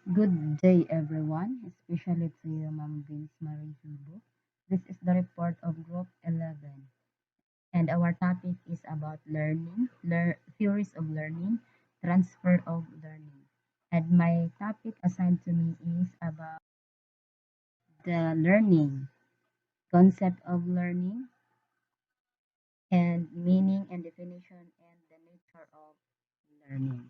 Good day, everyone, especially to you, Ma'am Vince Marie Hugo. This is the report of Group 11, and our topic is about theories of learning, transfer of learning. And my topic assigned to me is about the learning, concept of learning, and meaning and definition, and the nature of learning.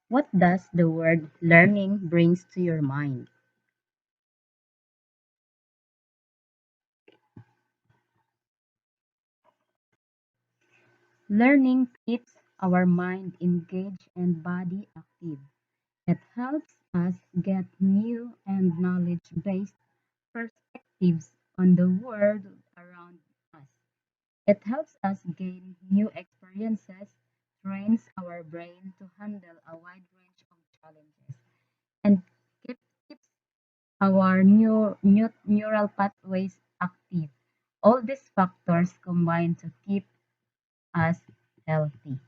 What does the word learning brings to your mind? Learning keeps our mind engaged and body active. It helps us get new and knowledge based perspectives on the world around us. It helps us gain new experiences, trains our brain to handle a wide range of challenges, and keeps our neural pathways active. All these factors combine to keep us healthy.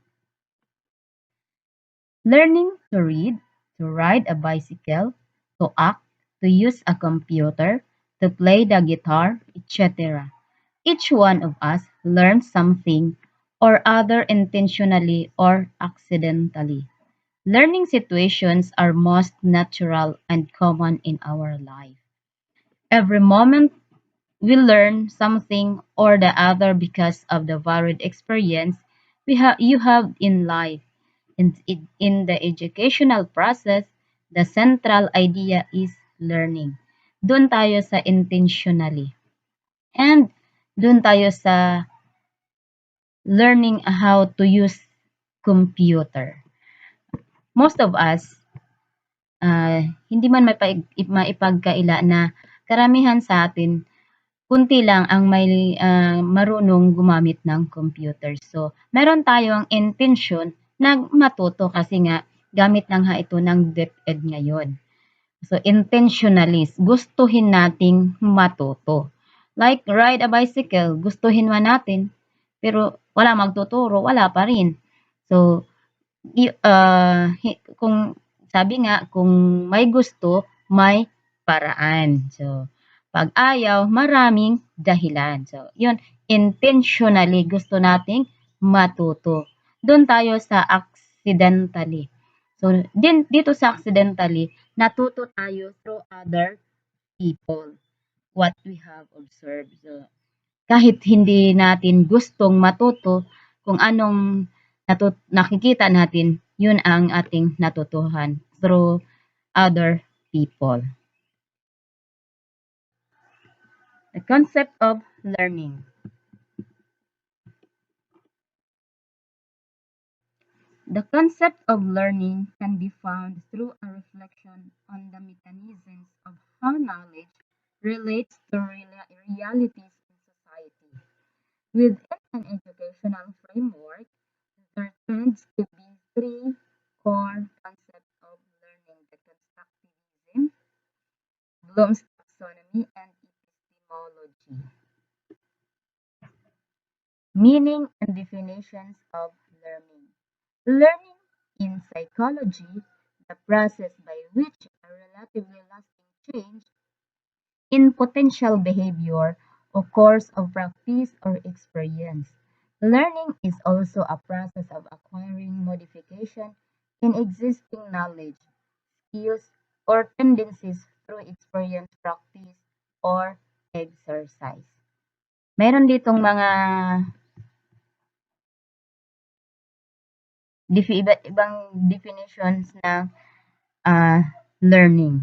Learning to read, to ride a bicycle, to act, to use a computer, to play the guitar, etc. Each one of us learns something or other intentionally or accidentally. Learning situations are most natural and common in our life. Every moment we learn something or the other because of the varied experience you have in life. In the educational process, the central idea is learning. Doon tayo sa intentionally. And doon tayo sa learning how to use computer. Most of us, hindi man maipagkaila na karamihan sa atin kunti lang ang may marunong gumamit ng computer. So, meron tayong intention na matuto kasi nga gamit na nga ito ng DepEd ngayon. So, intentionalist, gustuhin nating matuto. Like ride a bicycle, gustuhin man natin, pero wala magtuturo, wala pa rin. So, kung sabi nga, kung may gusto, may paraan. So, pag ayaw, maraming dahilan. So, yun, intentionally gusto nating matuto. Doon tayo sa accidentally. So, dito sa accidentally, natuto tayo through other people, what we have observed. So, kahit hindi natin gustong matuto, kung anong nakikita natin, yun ang ating natutuhan through other people. The concept of learning. The concept of learning can be found through a reflection on the mechanisms of how knowledge relates to realities in society. Within an educational framework, there tends to be three core concepts of learning: the constructivism, Bloom's taxonomy, and epistemology. Meaning and definitions of learning. Learning in psychology, the process by which a relatively lasting change in potential behavior or course of practice or experience. Learning is also a process of acquiring modification in existing knowledge, skills, or tendencies through experience, practice, or exercise. Meron ditong mga iba't ibang definitions ng learning.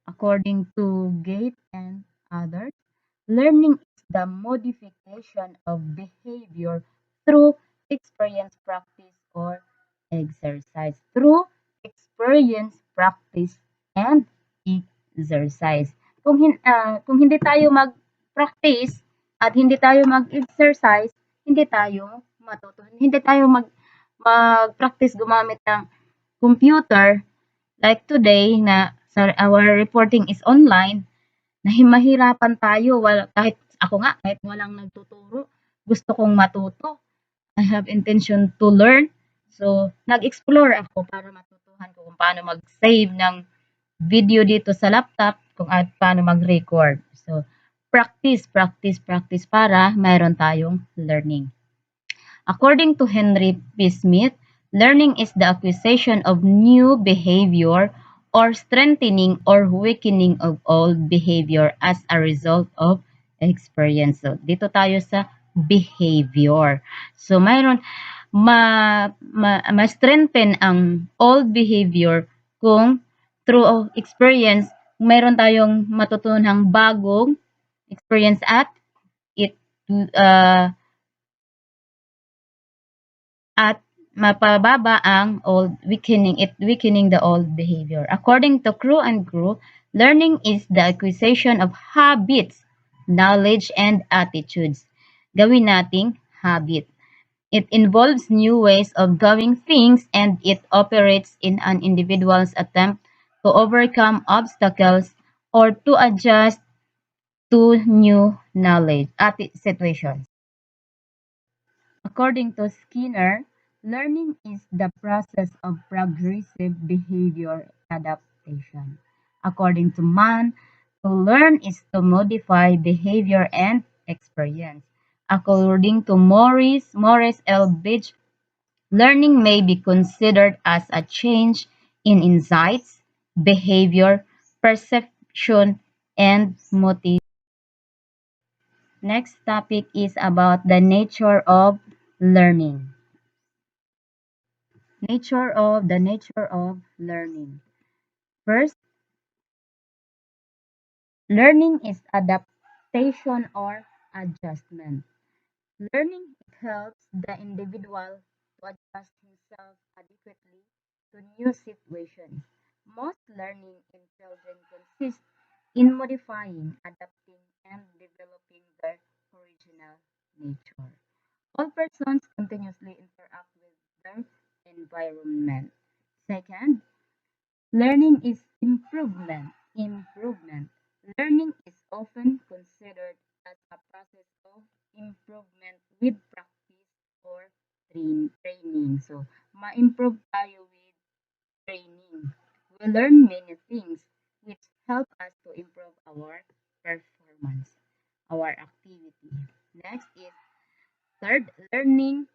According to Gate and others, learning is the modification of behavior through experience, practice, or exercise. Through experience, practice, and exercise. Kung hindi tayo mag-practice at hindi tayo mag-exercise, hindi tayo matuto. Hindi tayo mag-practice gumamit ng computer like today na our reporting is online, mahirapan tayo kahit ako nga, kahit walang nagtuturo, gusto kong matuto. I have intention to learn. So, nag-explore ako para matutuhan ko kung paano mag-save ng video dito sa laptop, kung at paano mag-record. So, practice, practice, practice para mayroon tayong learning. According to Henry P. Smith, learning is the acquisition of new behavior or strengthening or weakening of old behavior as a result of experience. So, dito tayo sa behavior. So, mayroon ma-strengthen ang old behavior kung through experience, mayroon tayong matutunang bagong experience at it uh, at mapababa ang weakening the old behavior. According to Crew and Crew, learning is the acquisition of habits, knowledge, and attitudes. Gawin nating habit. It involves new ways of doing things and it operates in an individual's attempt to overcome obstacles or to adjust to new knowledge at situations. According to Skinner, learning is the process of progressive behavior adaptation. According to Mann, to learn is to modify behavior and experience. According to Morris L. Beach, learning may be considered as a change in insights, behavior, perception, and motivation. Next topic is about the nature of learning. The nature of learning. First, learning is adaptation or adjustment. Learning helps the individual to adjust himself adequately to new situations. Most learning in children consists in modifying, adapting, and developing their original nature. All persons continuously interact with their environment. Second, learning is improvement. Improvement. Learning is often considered as a process of improvement with practice or training. So, ma-improve tayo with training. We learn many things which help us to improve our performance, our activity. Next is third, learning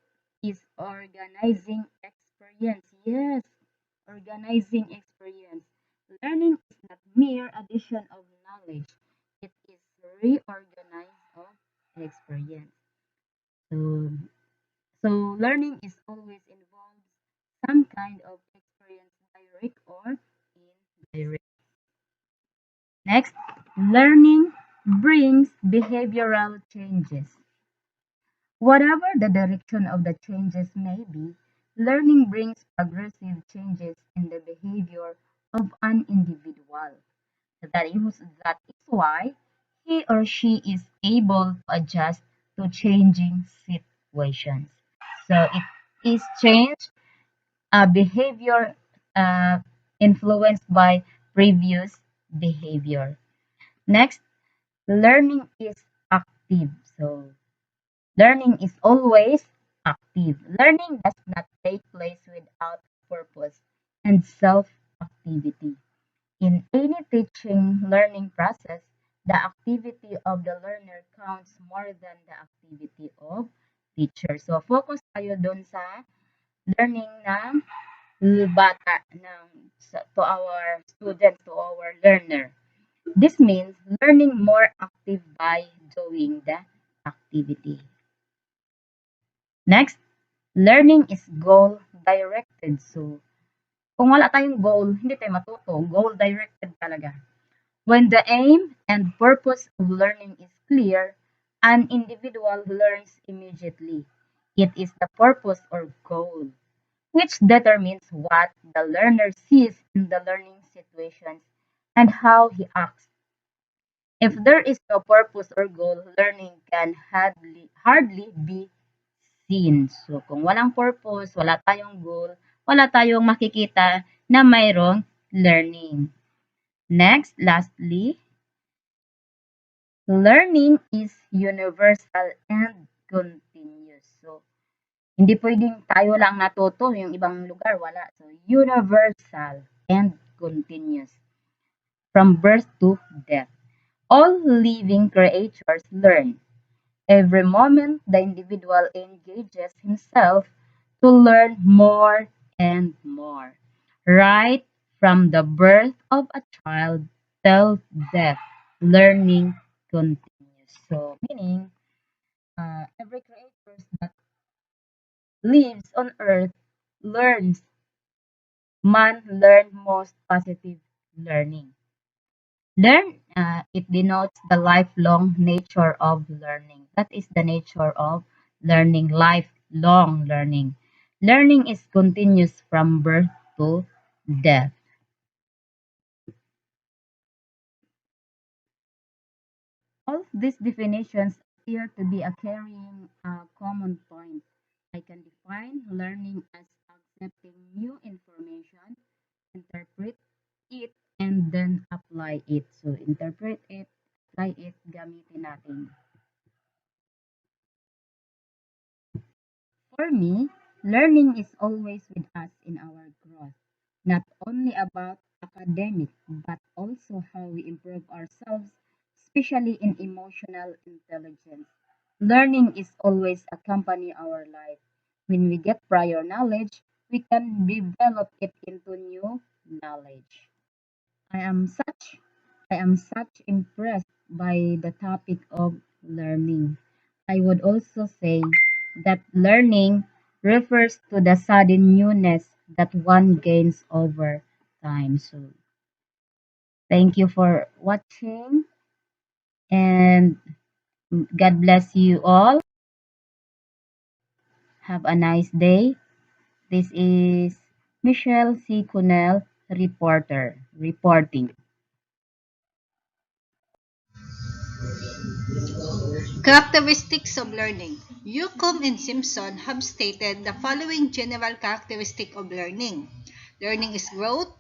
is organizing experience. Yes, organizing experience. Learning is not mere addition of knowledge. It is reorganize of experience. So, so learning is always involves some kind of experience, direct or indirect. Next, learning brings behavioral changes. Whatever the direction of the changes may be, learning brings progressive changes in the behavior of an individual. That is why he or she is able to adjust to changing situations. So it is change behavior uh, influenced by previous behavior. Next, learning is active. So learning is always active. Learning does not take place without purpose and self-activity. In any teaching learning process, the activity of the learner counts more than the activity of teacher. So, focus tayo dun sa learning ng bata, to our student, to our learner. This means learning more active by doing the activity. Next, learning is goal directed. So, kung wala tayong goal, hindi tayo matuto. Goal directed talaga. When the aim and purpose of learning is clear, an individual learns immediately. It is the purpose or goal, which determines what the learner sees in the learning situations and how he acts. If there is no purpose or goal, learning can hardly be seen. So, kung walang purpose, wala tayong goal, wala tayong makikita na mayroong learning. Next, lastly, learning is universal and continuous. So, Hindi pwedeng tayo lang natuto, yung ibang lugar wala. So, universal and continuous from birth to death. All living creatures learn. Every moment, the individual engages himself to learn more and more. Right from the birth of a child till death, learning continues. So, meaning, every creature that lives on earth learns. Man learn most positive learning. Learn, it denotes the lifelong nature of learning. That is the nature of learning, lifelong learning. Learning is continuous from birth to death. All these definitions appear to be a carrying common point. I can define learning as accepting new information, interpret it, and then apply it. So, interpret it, apply it, gamitin natin. For me, learning is always with us in our growth, not only about academic, but also how we improve ourselves, especially in emotional intelligence. Learning is always accompany our life. When we get prior knowledge, we can develop it into new knowledge. I am such I am such impressed by the topic of learning. I would also say that learning refers to the sudden newness that one gains over time. So thank you for watching and God bless you all. Have a nice day. This is Michelle C. Cunel, reporting. Characteristics of learning. Newcomb and Simpson have stated the following general characteristic of learning. Learning is growth,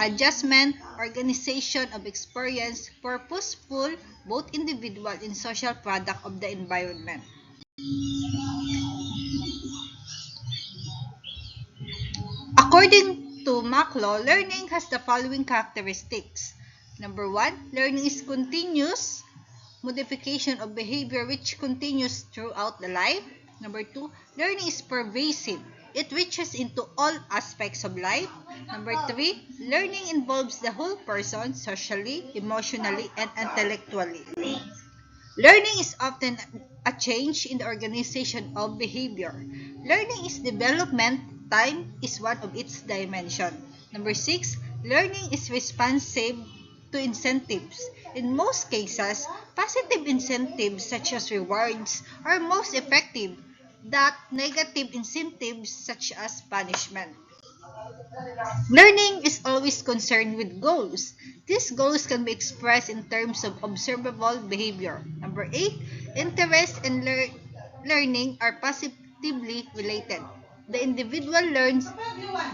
adjustment, organization of experience, purposeful, both individual and social product of the environment. According to Maclaw, learning has the following characteristics. Number one, learning is continuous modification of behavior which continues throughout the life. Number two, learning is pervasive. It reaches into all aspects of life. Number three, learning involves the whole person socially, emotionally, and intellectually. Learning is often a change in the organization of behavior. Learning is development. Time is one of its dimensions. Number six, learning is responsive to incentives. In most cases, positive incentives such as rewards are most effective than negative incentives such as punishment. Learning is always concerned with goals. These goals can be expressed in terms of observable behavior. Number 8, interest and learning are positively related. The individual learns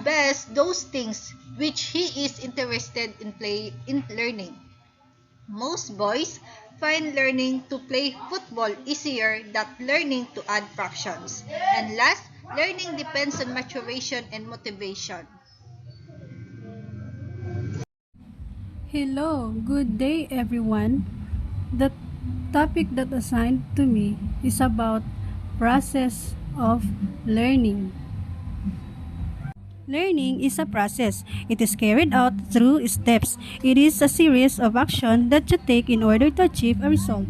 best those things which he is interested in learning. Most boys find learning to play football easier than learning to add fractions. And last, learning depends on maturation and motivation. Hello, good day everyone. The topic that assigned to me is about process of learning. Learning is a process. It is carried out through steps. It is a series of actions that you take in order to achieve a result.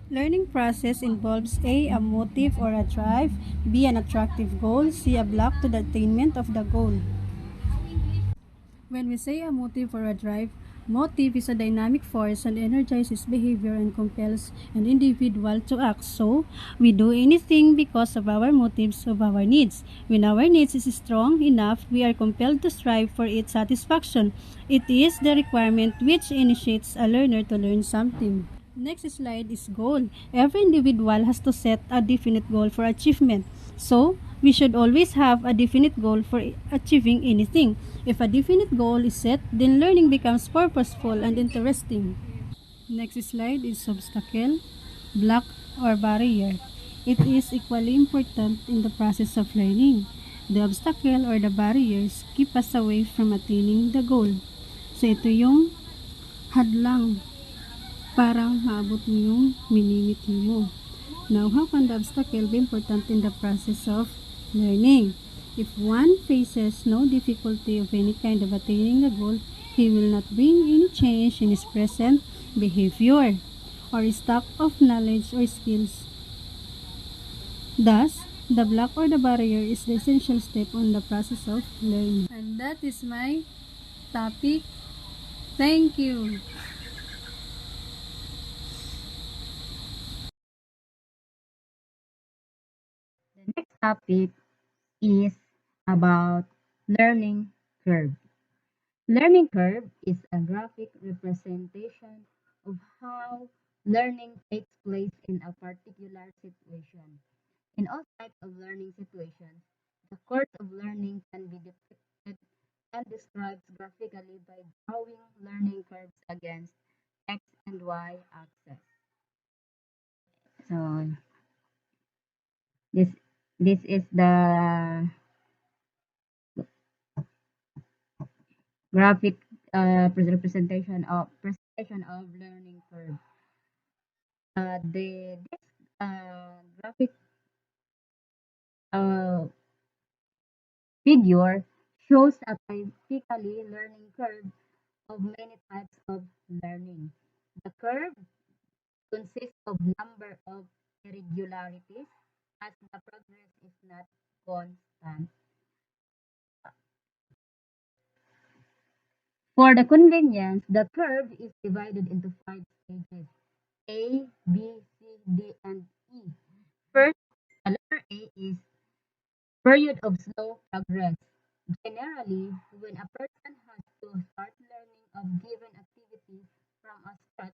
Learning process involves A motive or a drive, B an attractive goal, C a block to the attainment of the goal. When we say a motive or a drive, motive is a dynamic force and energizes behavior and compels an individual to act. So, we do anything because of our motives, of our needs. When our needs is strong enough, we are compelled to strive for its satisfaction. It is the requirement which initiates a learner to learn something. Next slide is goal. Every individual has to set a definite goal for achievement. So, we should always have a definite goal for achieving anything. If a definite goal is set, then learning becomes purposeful and interesting. Next slide is obstacle, block or barrier. It is equally important in the process of learning. The obstacle or the barriers keep us away from attaining the goal. So ito yung hadlang para maabot mo yung minimiti mo. Now, how can the obstacle be important in the process of learning? If one faces no difficulty of any kind of attaining the goal, he will not bring any change in his present behavior or stock of knowledge or skills. Thus, the block or the barrier is the essential step on the process of learning. And that is my topic. Thank you. The next topic is about learning curve. Learning curve is a graphic representation of how learning takes place in a particular situation. In all types of learning situations, the course of learning can be depicted and described graphically by drawing learning curves against x and y axis. So this this is the graphic presentation of learning curve. The this graphic uh, figure shows a typically learning curve of many types of learning. The curve consists of number of irregularities as the progress is not constant. For the convenience, the curve is divided into five stages: A, B, C, D, and E. First, the letter A is period of slow progress. Generally, when a person has to start learning a given activity from a scratch,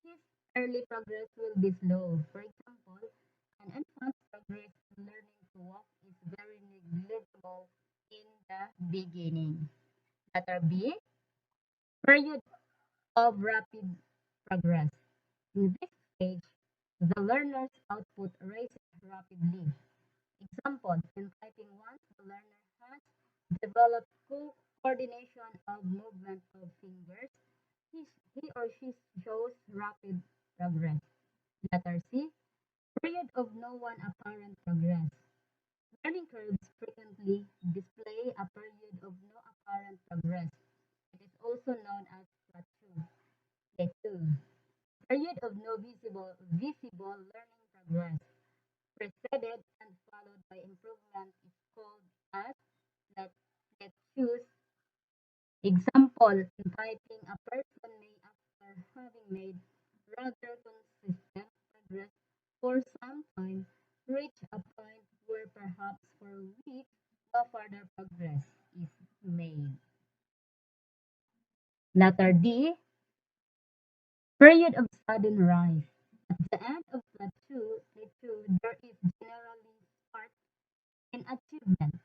his early progress will be slow. For example, an infant's progress in learning to walk is very negligible in the beginning. Letter B, period of rapid progress. In this stage, the learner's output rises rapidly. Example, in typing once the learner has developed coordination of movement of fingers, he or she shows rapid progress. Letter C, period of no one apparent progress. Learning curves frequently display a period of no apparent progress. It is also known as plateau. Plateau. Period of no visible learning progress, preceded and followed by improvement, is called as plateaus. Example, in typing, a person may, after having made rather consistent progress for some time, reach a point where perhaps for weeks no further progress is made. Letter D, period of sudden rise. At the end of plateau there is generally spark in achievement,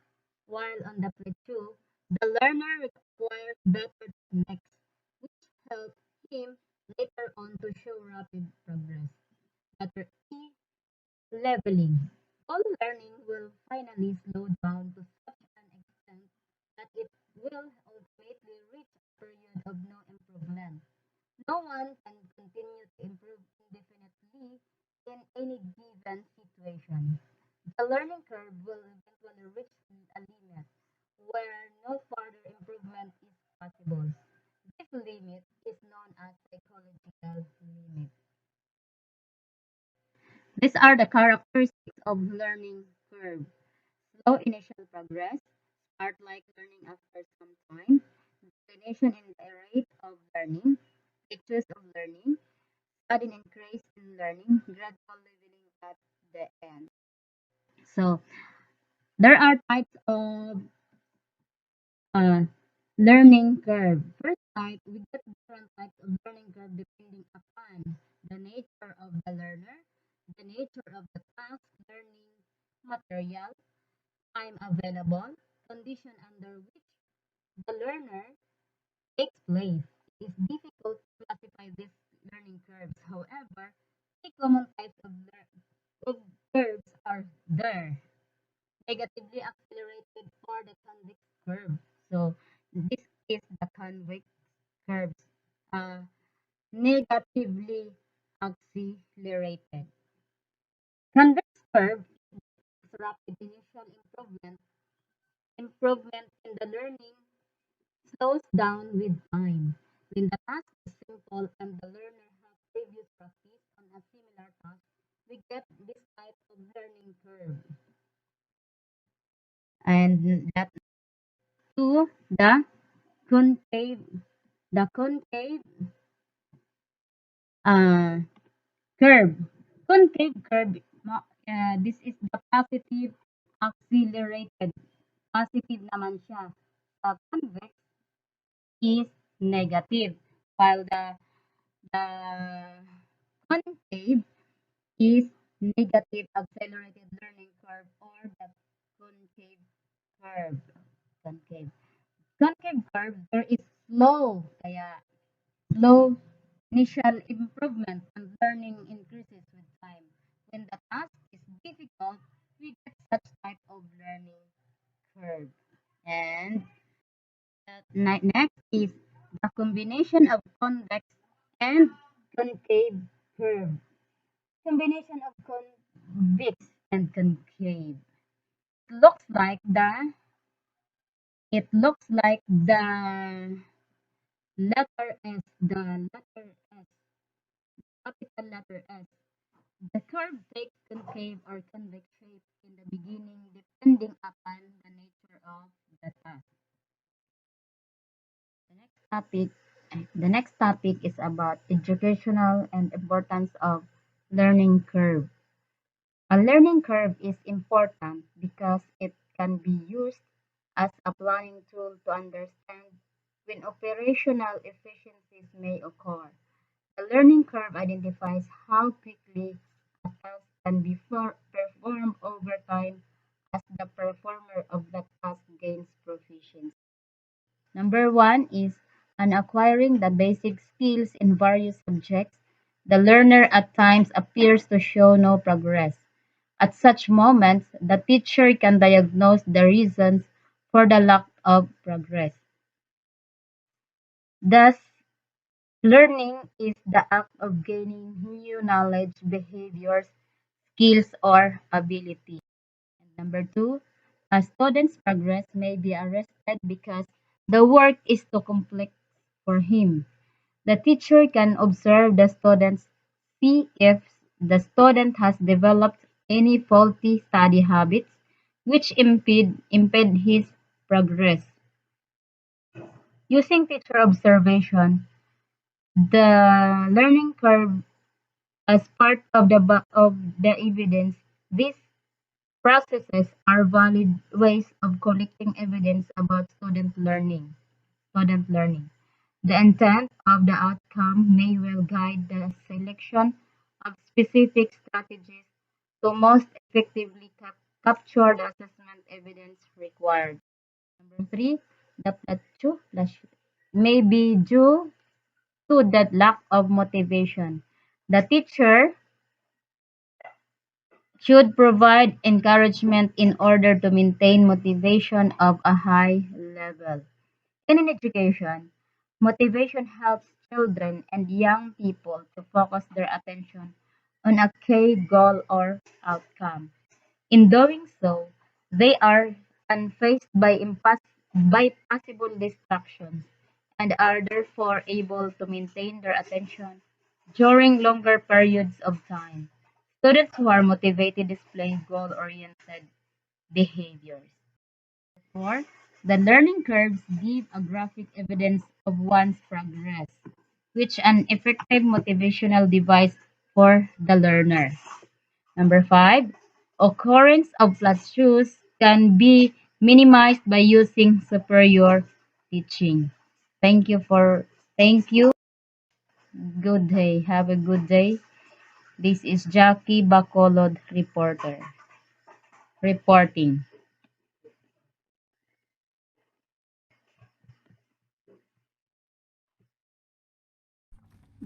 while on the plateau, the learner requires better techniques, which help him later on to show rapid progress. Letter E, leveling. All learning will finally slow down to such an extent that it will ultimately reach a period of no improvement. No one can continue to improve indefinitely in any given situation. The learning curve will eventually reach a limit where no further improvement is possible. This limit is known as psychological limit. These are the characteristics of learning curve. Slow initial progress, start like learning after some time, declination in the rate of learning, pictures of learning, sudden increase in learning, gradual leveling at the end. So there are types of uh, learning curve. First type, we get different types of learning curve depending upon the nature of the learner, the nature of the task, learning material, time available, condition under which the learner takes place. It is difficult to classify these learning curves. However, three common types of curves are there. Negatively accelerated for the convex curve. So this is the convex curve. Uh, Negatively accelerated. Convex curve is rapid initial improvement in the learning slows down with time. When the task is simple and the learner has previous practice on a similar task, we get this type of learning curve. And that to concave, the concave uh, curve. Concave curve, this is the positive accelerated. Positive naman siya. Convex is negative, while the concave is negative accelerated learning curve or the concave curve. Concave. Concave curve, there is slow initial improvement and learning increases with time. When the task is difficult, we get such type of learning curve. And next is the combination of convex and concave curve. Combination of convex and concave. It looks like the letter S, capital letter S. The curve takes concave or convex shape in the beginning depending upon the nature of the task. The next topic, the next topic is about educational and importance of learning curve. A learning curve is important because it can be used as a planning tool to understand when operational efficiencies may occur. The learning curve identifies how quickly a task can be performed over time as the performer of the task gains proficiency. Number one is on acquiring the basic skills in various subjects. The learner at times appears to show no progress. At such moments, the teacher can diagnose the reasons for the lack of progress. Thus, learning is the act of gaining new knowledge, behaviors, skills, or ability. And number two, a student's progress may be arrested because the work is too complex for him. The teacher can observe the students, see if the student has developed any faulty study habits which impede his progress. Using teacher observation, the learning curve as part of the evidence, these processes are valid ways of collecting evidence about Student learning. The intent of the outcome may well guide the selection of specific strategies to most effectively capture the assessment evidence required. Number three, the plateau may be due to the lack of motivation. The teacher should provide encouragement in order to maintain motivation of a high level. In an education, motivation helps children and young people to focus their attention on a key goal or outcome. In doing so, they are unfazed by possible distractions and are therefore able to maintain their attention during longer periods of time. Students who are motivated display goal-oriented behaviors. 4. The learning curves give a graphic evidence of one's progress, which an effective motivational device for the learner. Number 5. Occurrence of plateaus can be minimized by using superior teaching. Thank you. Good day. Have a good day. This is Jackie Bacolod reporting.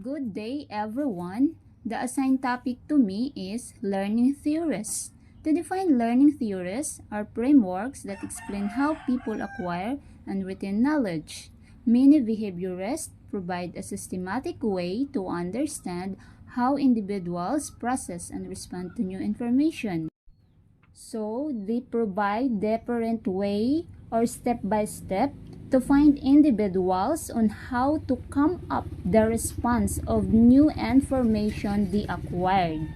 Good day, everyone. The assigned topic to me is learning theories. To define learning theories are frameworks that explain how people acquire and retain knowledge. Many behaviorists provide a systematic way to understand how individuals process and respond to new information. So, they provide different way or step-by-step to find individuals on how to come up the response of new information they acquired.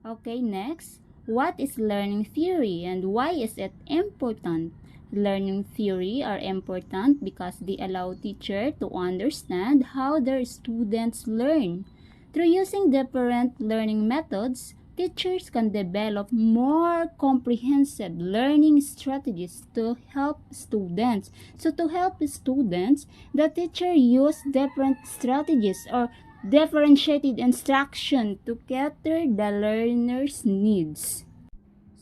Okay, next. What is learning theory and why is it important? Learning theory are important because they allow teachers to understand how their students learn. Through using different learning methods, teachers can develop more comprehensive learning strategies to help students. So to help students, the teacher use different strategies or differentiated instruction to cater the learner's needs.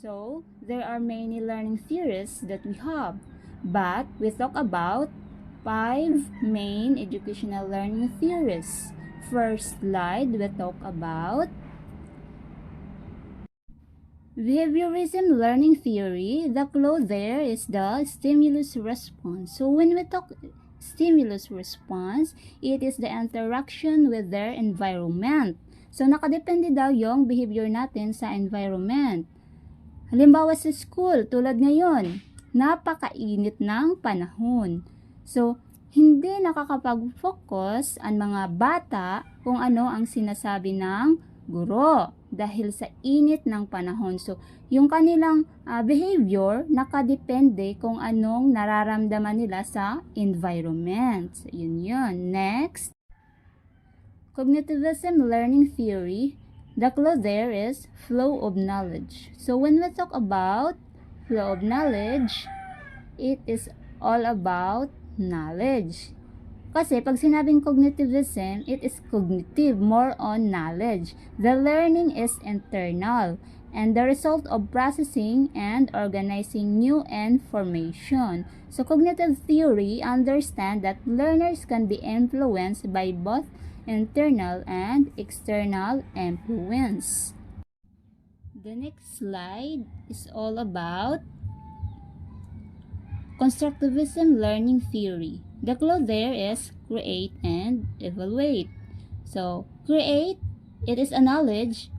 So, there are many learning theories that we have, but we talk about 5 main educational learning theories. First slide, we talk about behaviorism learning theory. The clue there is the stimulus response. So, when we talk stimulus response, it is the interaction with their environment. So, nakadepende daw yung behavior natin sa environment. Halimbawa sa school, tulad ngayon, napakainit ng panahon. So, hindi nakakapag-focus ang mga bata kung ano ang sinasabi ng guro dahil sa init ng panahon. So, yung kanilang behavior nakadepende kung anong nararamdaman nila sa environment. So, yun. Next, cognitivism learning theory. The clue there is flow of knowledge. So, when we talk about flow of knowledge, it is all about knowledge. Kasi pag sinabing cognitivism, it is cognitive, more on knowledge. The learning is internal and the result of processing and organizing new information. So cognitive theory understands that learners can be influenced by both internal and external influence. The next slide is all about constructivism learning theory. The clue there is create and evaluate. So, create, it is a knowledge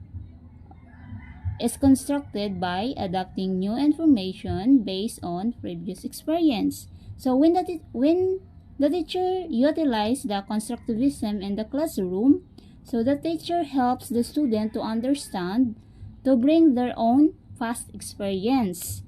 is constructed by adapting new information based on previous experience. So, when the teacher utilizes the constructivism in the classroom, so the teacher helps the student to understand, to bring their own past experience.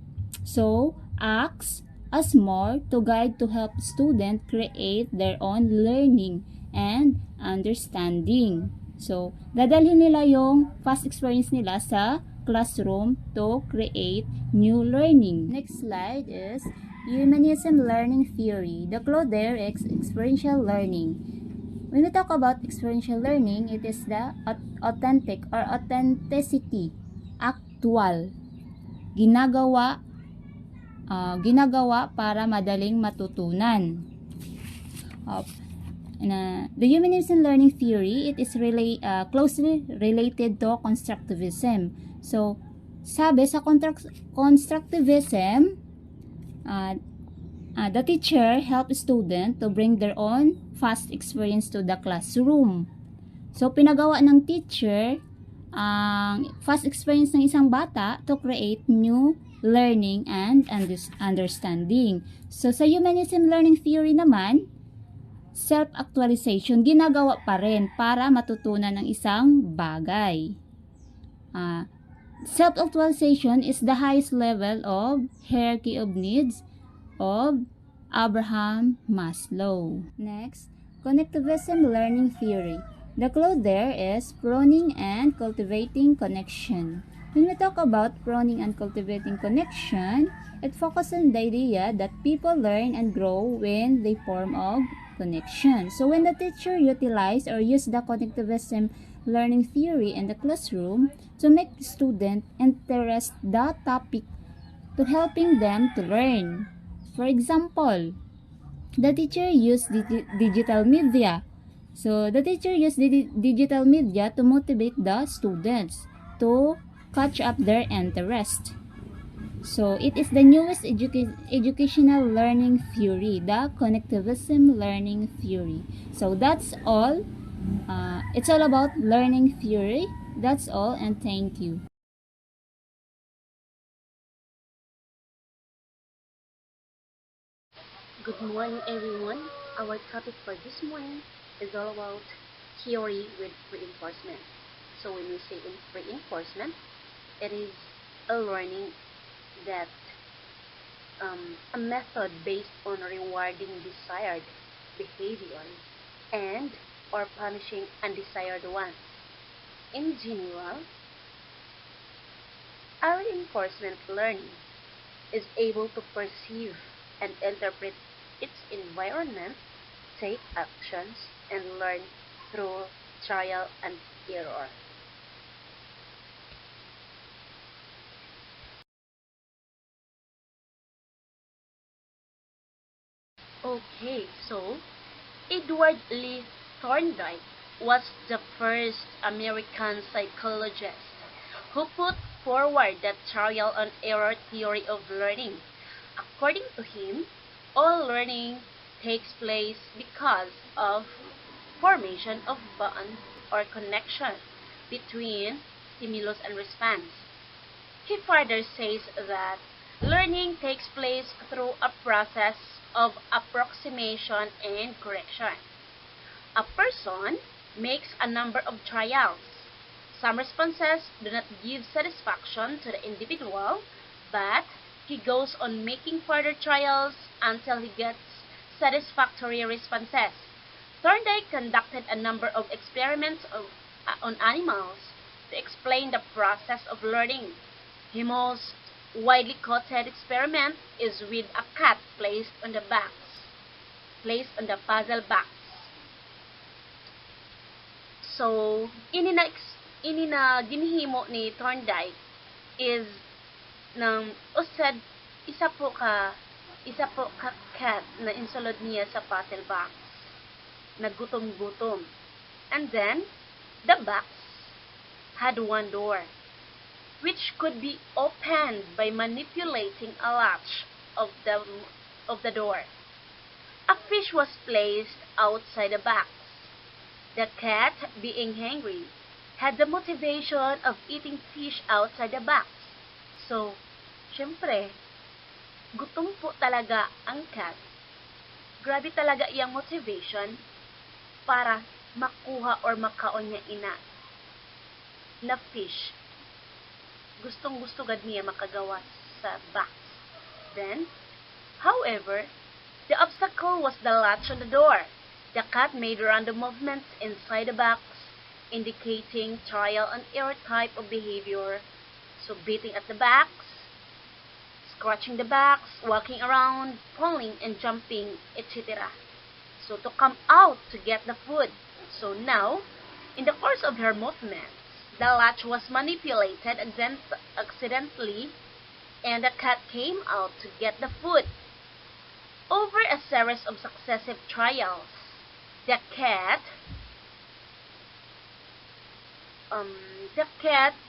So, acts as more to guide to help student create their own learning and understanding. So, dadalhin nila yung past experience nila sa classroom to create new learning. Next slide is humanism learning theory. The clue there is experiential learning. When we talk about experiential learning, it is the authentic or authenticity, actual, ginagawa para madaling matutunan. The humanism learning theory, it is really closely related to constructivism. So, sabi sa constructivism, the teacher helps student to bring their own past experience to the classroom. So, pinagawa ng teacher ang past experience ng isang bata to create new learning and understanding. So, sa humanism learning theory naman, self-actualization, ginagawa pa rin para matutunan ng isang bagay. Self-actualization is the highest level of hierarchy of needs of Abraham Maslow. Next, connectivism learning theory. The clue there is pruning and cultivating connection. When we talk about pruning and cultivating connection, it focuses on the idea that people learn and grow when they form a connection. So when the teacher utilizes or use the connectivism learning theory in the classroom to make the student interest the topic to helping them to learn. For example, the teacher used digital media So the teacher used digital media to motivate the students to catch up their interest. So it is the newest educational learning theory, the connectivism learning theory. So that's all. It's all about learning theory. That's all, and thank you. Good morning, everyone. Our topic for this morning is all about theory with reinforcement. So when we say reinforcement, it is a learning that a method based on rewarding desired behavior and or punishing undesired ones. In general, our reinforcement learning is able to perceive and interpret its environment, take actions, and learn through trial and error. Okay, so Edward Lee Thorndike was the first American psychologist who put forward the trial and error theory of learning. According to him, all learning takes place because of formation of bond or connection between stimulus and response. He further says that learning takes place through a process of approximation and correction. A person makes a number of trials. Some responses do not give satisfaction to the individual, but he goes on making further trials until he gets satisfactory responses. Thorndike conducted a number of experiments on animals to explain the process of learning. The most widely quoted experiment is with a cat placed on the puzzle box. So, ini na ginhimo ni Thorndike is ng usad isa po ka cat na insulod niya sa puzzle box. Naggutom-gutom. And then, the box had one door, which could be opened by manipulating a latch of the door. A fish was placed outside the box. The cat, being hungry, had the motivation of eating fish outside the box. So, syempre, gutom po talaga ang cat. Grabe talaga iyang motivation para makuha or makaon niya ina na fish. Gustong-gusto gad niya makagawa sa box. Then, however, the obstacle was the latch on the door. The cat made random movements inside the box, indicating trial and error type of behavior. So, beating at the box, scratching the box, walking around, pulling and jumping, etc. So, to come out to get the food. So, now, in the course of her movements, the latch was manipulated accidentally, and the cat came out to get the food. Over a series of successive trials, the cat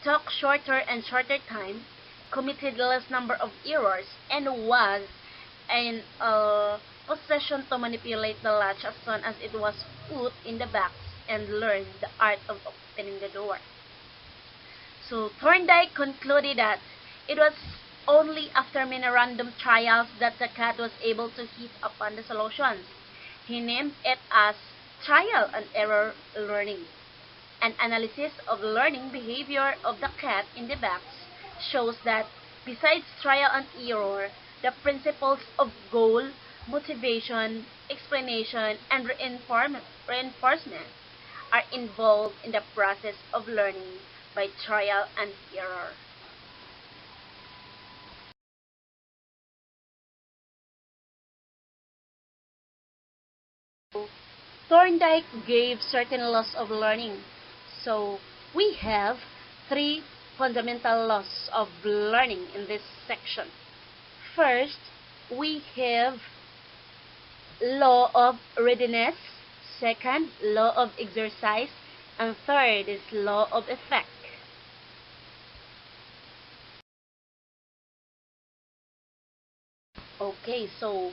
took shorter and shorter time, committed less number of errors, and was in a possession to manipulate the latch as soon as it was put in the box and learned the art of opening the door. So Thorndike concluded that it was only after many random trials that the cat was able to hit upon the solutions. He named it as trial and error learning. An analysis of learning behavior of the cat in the box shows that besides trial and error, the principles of goal, motivation, explanation, and reinforcement are involved in the process of learning by trial and error. Thorndike gave certain laws of learning. So we have three fundamental laws of learning in this section. First, we have law of readiness. Second, law of exercise. And third is law of effect. Okay, so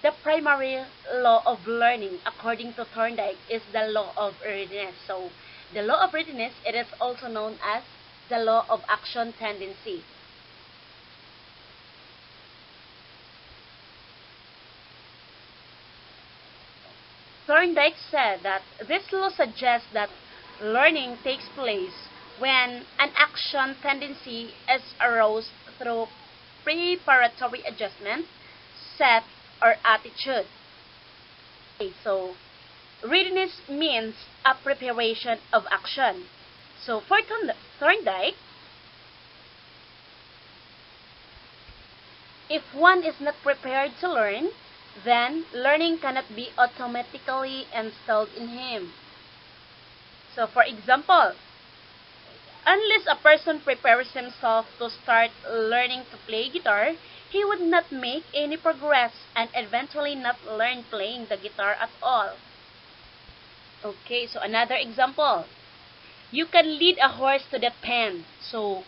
the primary law of learning, according to Thorndike, is the law of readiness. So, the law of readiness, it is also known as the law of action tendency. Thorndike said that this law suggests that learning takes place when an action tendency is aroused through preparatory adjustment, set, or attitude. Okay, so readiness means a preparation of action. So for Thorndike, if one is not prepared to learn, then learning cannot be automatically installed in him. So for example, unless a person prepares himself to start learning to play guitar, he would not make any progress and eventually not learn playing the guitar at all. Okay, so another example. You can lead a horse to the pen. So,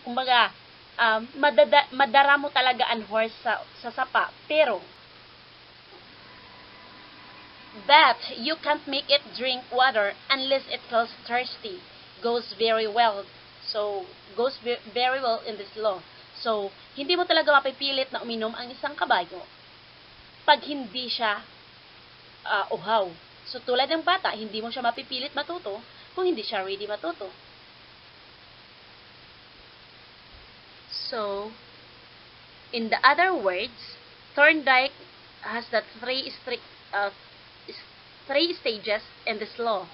kumbaga, madara mo talaga ang horse sa sapa. Pero, that you can't make it drink water unless it feels thirsty. Goes very well. So, goes very well in this law. So, hindi mo talaga mapipilit na uminom ang isang kabayo pag hindi siya uhaw. So, tulad ng bata, hindi mo siya mapipilit matuto kung hindi siya ready matuto. So, in the other words, Thorndike has that three stages in this law.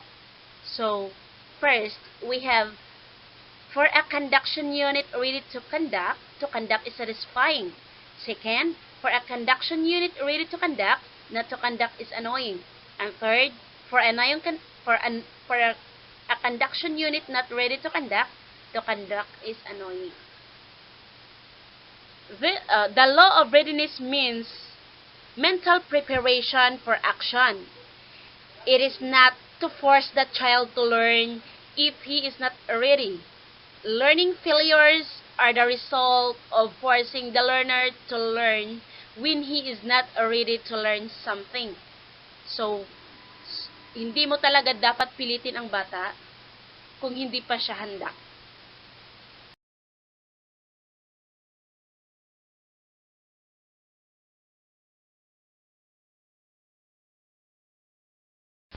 So, first, we have for a conduction unit ready to conduct is satisfying. Second, for a conduction unit ready to conduct, not to conduct is annoying. And third, for a conduction unit not ready to conduct is annoying. The law of readiness means mental preparation for action. It is not to force the child to learn if he is not ready. Learning failures are the result of forcing the learner to learn when he is not ready to learn something. So, hindi mo talaga dapat pilitin ang bata kung hindi pa siya handa.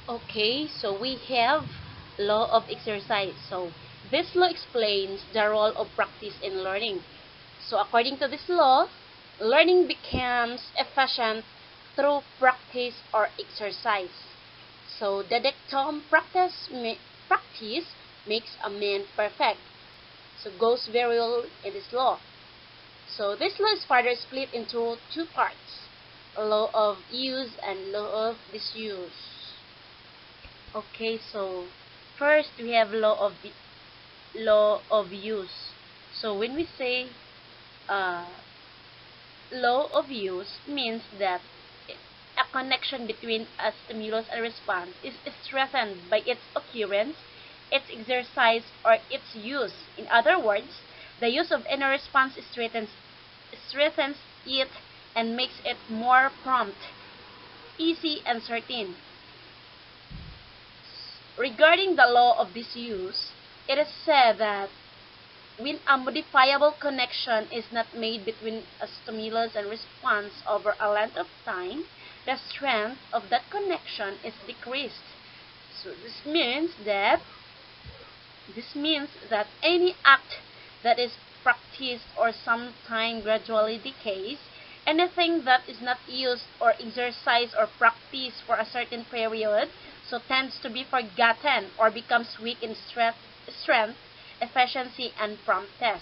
Okay, so we have law of exercise. So, this law explains the role of practice in learning. So, according to this law, learning becomes efficient through practice or exercise. So, the dictum practice makes a man perfect. So, goes very well in this law. So, this law is further split into two parts, law of use and law of disuse. Okay, so first we have law of use. So when we say law of use means that a connection between a stimulus and response is strengthened by its occurrence, its exercise, or its use. In other words, the use of any response strengthens it and makes it more prompt, easy, and certain. Regarding the law of disuse, it is said that when a modifiable connection is not made between a stimulus and response over a length of time, the strength of that connection is decreased. So this means that any act that is practiced or sometime gradually decays, anything that is not used or exercised or practiced for a certain period, so tends to be forgotten or becomes weak in strength, efficiency, and promptness.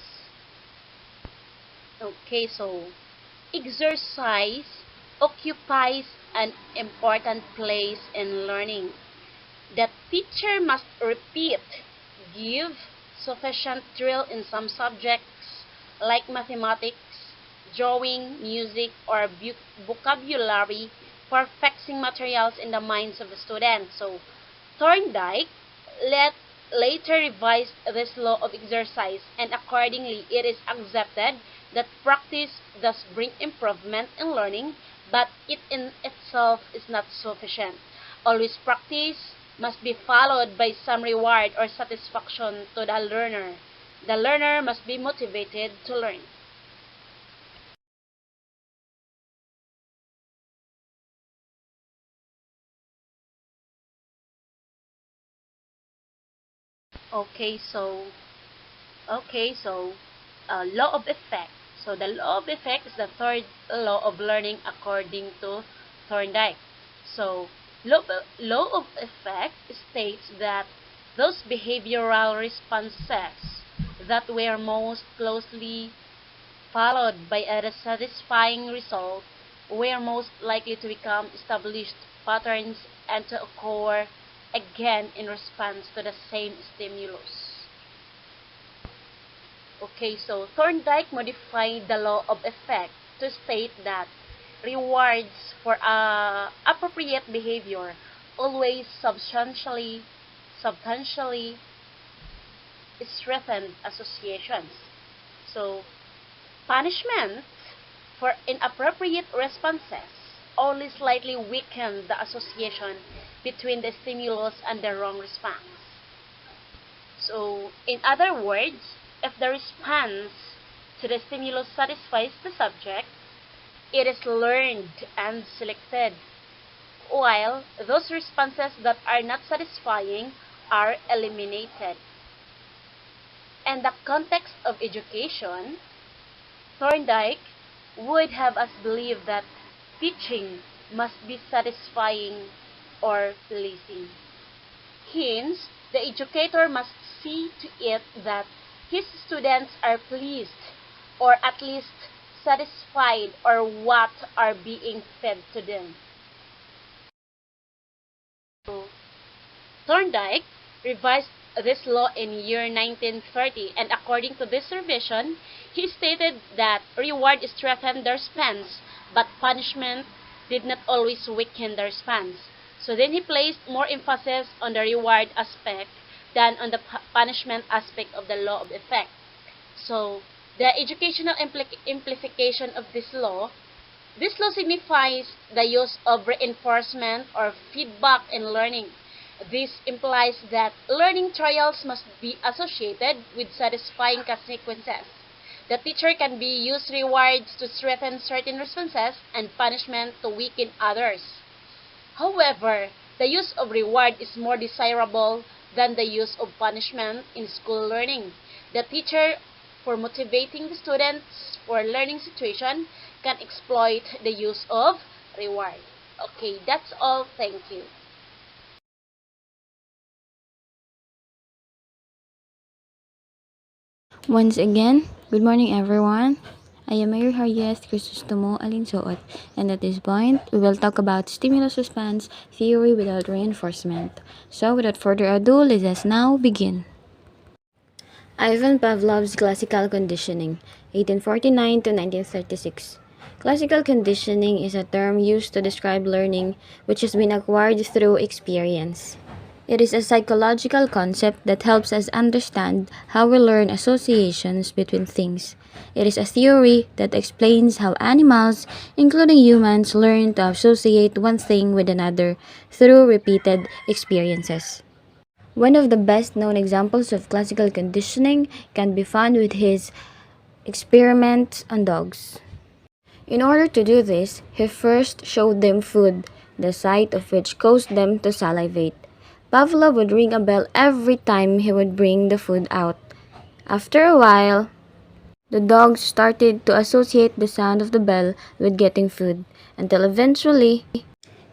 Okay, so exercise occupies an important place in learning. The teacher must repeat, give sufficient drill in some subjects like mathematics, drawing, music, or vocabulary for fixing materials in the minds of the student. So, Thorndike let later revised this law of exercise, and accordingly it is accepted that practice does bring improvement in learning, but it in itself is not sufficient. Always practice must be followed by some reward or satisfaction to the learner. The learner must be motivated to learn. Okay, so law of effect. So the law of effect is the third law of learning according to Thorndike. So law of effect states that those behavioral responses that were most closely followed by a satisfying result were most likely to become established patterns and to occur again in response to the same stimulus. Okay, so Thorndike modified the law of effect to state that rewards for appropriate behavior always substantially strengthen associations. So punishments for inappropriate responses only slightly weaken the association between the stimulus and the wrong response. So, in other words, if the response to the stimulus satisfies the subject, it is learned and selected, while those responses that are not satisfying are eliminated. In the context of education, Thorndike would have us believe that teaching must be satisfying or pleasing. Hence, the educator must see to it that his students are pleased or at least satisfied or what are being fed to them. So, Thorndike revised this law in year 1930, and according to this revision, he stated that reward strengthened the response, but punishment did not always weaken the response. So then he placed more emphasis on the reward aspect than on the punishment aspect of the law of effect. So, the educational implication of this law signifies the use of reinforcement or feedback in learning. This implies that learning trials must be associated with satisfying consequences. The teacher can be use rewards to strengthen certain responses and punishment to weaken others. However, the use of reward is more desirable than the use of punishment in school learning. The teacher, for motivating the students for learning situation, can exploit the use of reward. Okay, that's all. Thank you. Once again, good morning everyone. I am Mayor Hayes Crisostomo Alinsoot, and at this point, we will talk about stimulus response theory without reinforcement. So, without further ado, let us now begin. Ivan Pavlov's classical conditioning, 1849 to 1936. Classical conditioning is a term used to describe learning which has been acquired through experience. It is a psychological concept that helps us understand how we learn associations between things. It is a theory that explains how animals, including humans, learn to associate one thing with another through repeated experiences. One of the best known examples of classical conditioning can be found with his experiments on dogs. In order to do this, he first showed them food, the sight of which caused them to salivate. Pavlov would ring a bell every time he would bring the food out. After a while, the dogs started to associate the sound of the bell with getting food, until eventually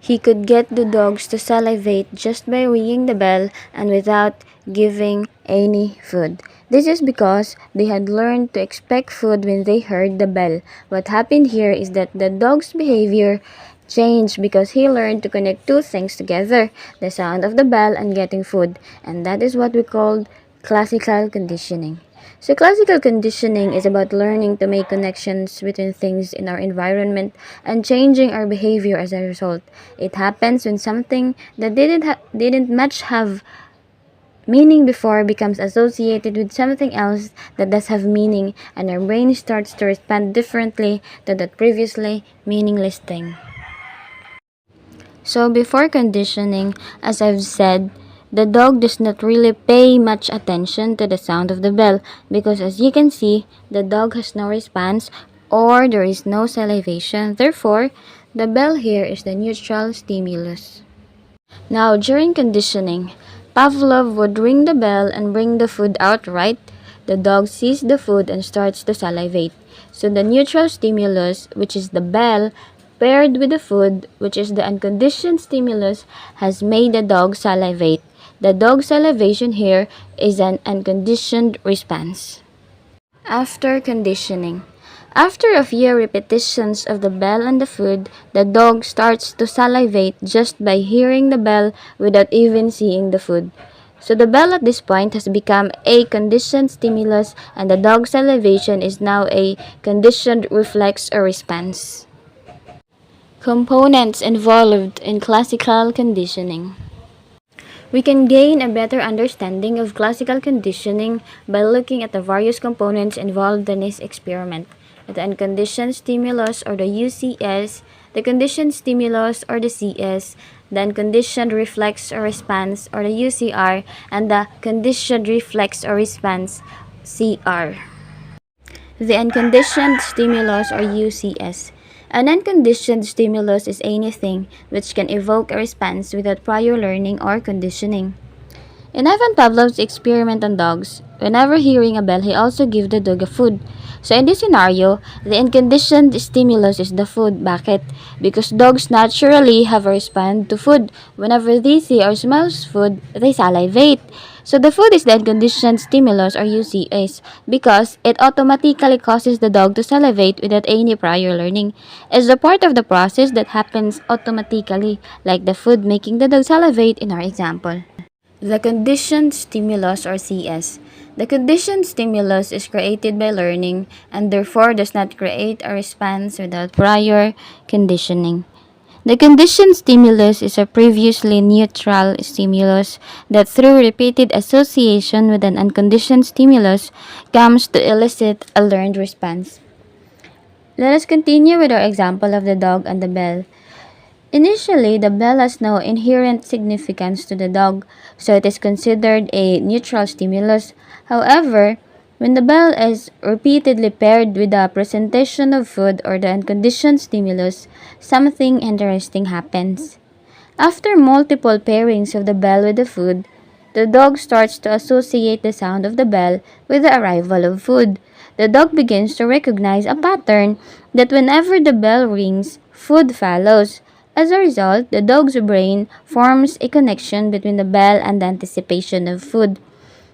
he could get the dogs to salivate just by ringing the bell and without giving any food. This is because they had learned to expect food when they heard the bell. What happened here is that the dog's behavior changed because he learned to connect two things together, the sound of the bell and getting food, and that is what we call classical conditioning. So, classical conditioning is about learning to make connections between things in our environment and changing our behavior as a result. It happens when something that didn't much have meaning before becomes associated with something else that does have meaning, and our brain starts to respond differently to that previously meaningless thing. So, before conditioning, as I've said, the dog does not really pay much attention to the sound of the bell because, as you can see, the dog has no response or there is no salivation. Therefore, the bell here is the neutral stimulus. Now, during conditioning, Pavlov would ring the bell and bring the food out, right? The dog sees the food and starts to salivate. So the neutral stimulus, which is the bell, paired with the food, which is the unconditioned stimulus, has made the dog salivate. The dog salivation here is an unconditioned response. After conditioning. After a few repetitions of the bell and the food, the dog starts to salivate just by hearing the bell without even seeing the food. So the bell at this point has become a conditioned stimulus and the dog's salivation is now a conditioned reflex or response. Components involved in classical conditioning. We can gain a better understanding of classical conditioning by looking at the various components involved in this experiment. The unconditioned stimulus or the UCS, the conditioned stimulus or the CS, the unconditioned reflex or response or the UCR, and the conditioned reflex or response CR. The unconditioned stimulus or UCS. An unconditioned stimulus is anything which can evoke a response without prior learning or conditioning. In Ivan Pavlov's experiment on dogs, whenever hearing a bell, he also gave the dog a food. So in this scenario, the unconditioned stimulus is the food. Bakit? Because dogs naturally have a response to food. Whenever they see or smell food, they salivate. So the food is the unconditioned stimulus or UCS because it automatically causes the dog to salivate without any prior learning. It's a part of the process that happens automatically, like the food making the dog salivate in our example. The conditioned stimulus or CS. The conditioned stimulus is created by learning and therefore does not create a response without prior conditioning. The conditioned stimulus is a previously neutral stimulus that through repeated association with an unconditioned stimulus comes to elicit a learned response. Let us continue with our example of the dog and the bell. Initially, the bell has no inherent significance to the dog, so it is considered a neutral stimulus. However, when the bell is repeatedly paired with the presentation of food or the unconditioned stimulus, something interesting happens. After multiple pairings of the bell with the food, the dog starts to associate the sound of the bell with the arrival of food. The dog begins to recognize a pattern that whenever the bell rings, food follows. As a result, the dog's brain forms a connection between the bell and the anticipation of food.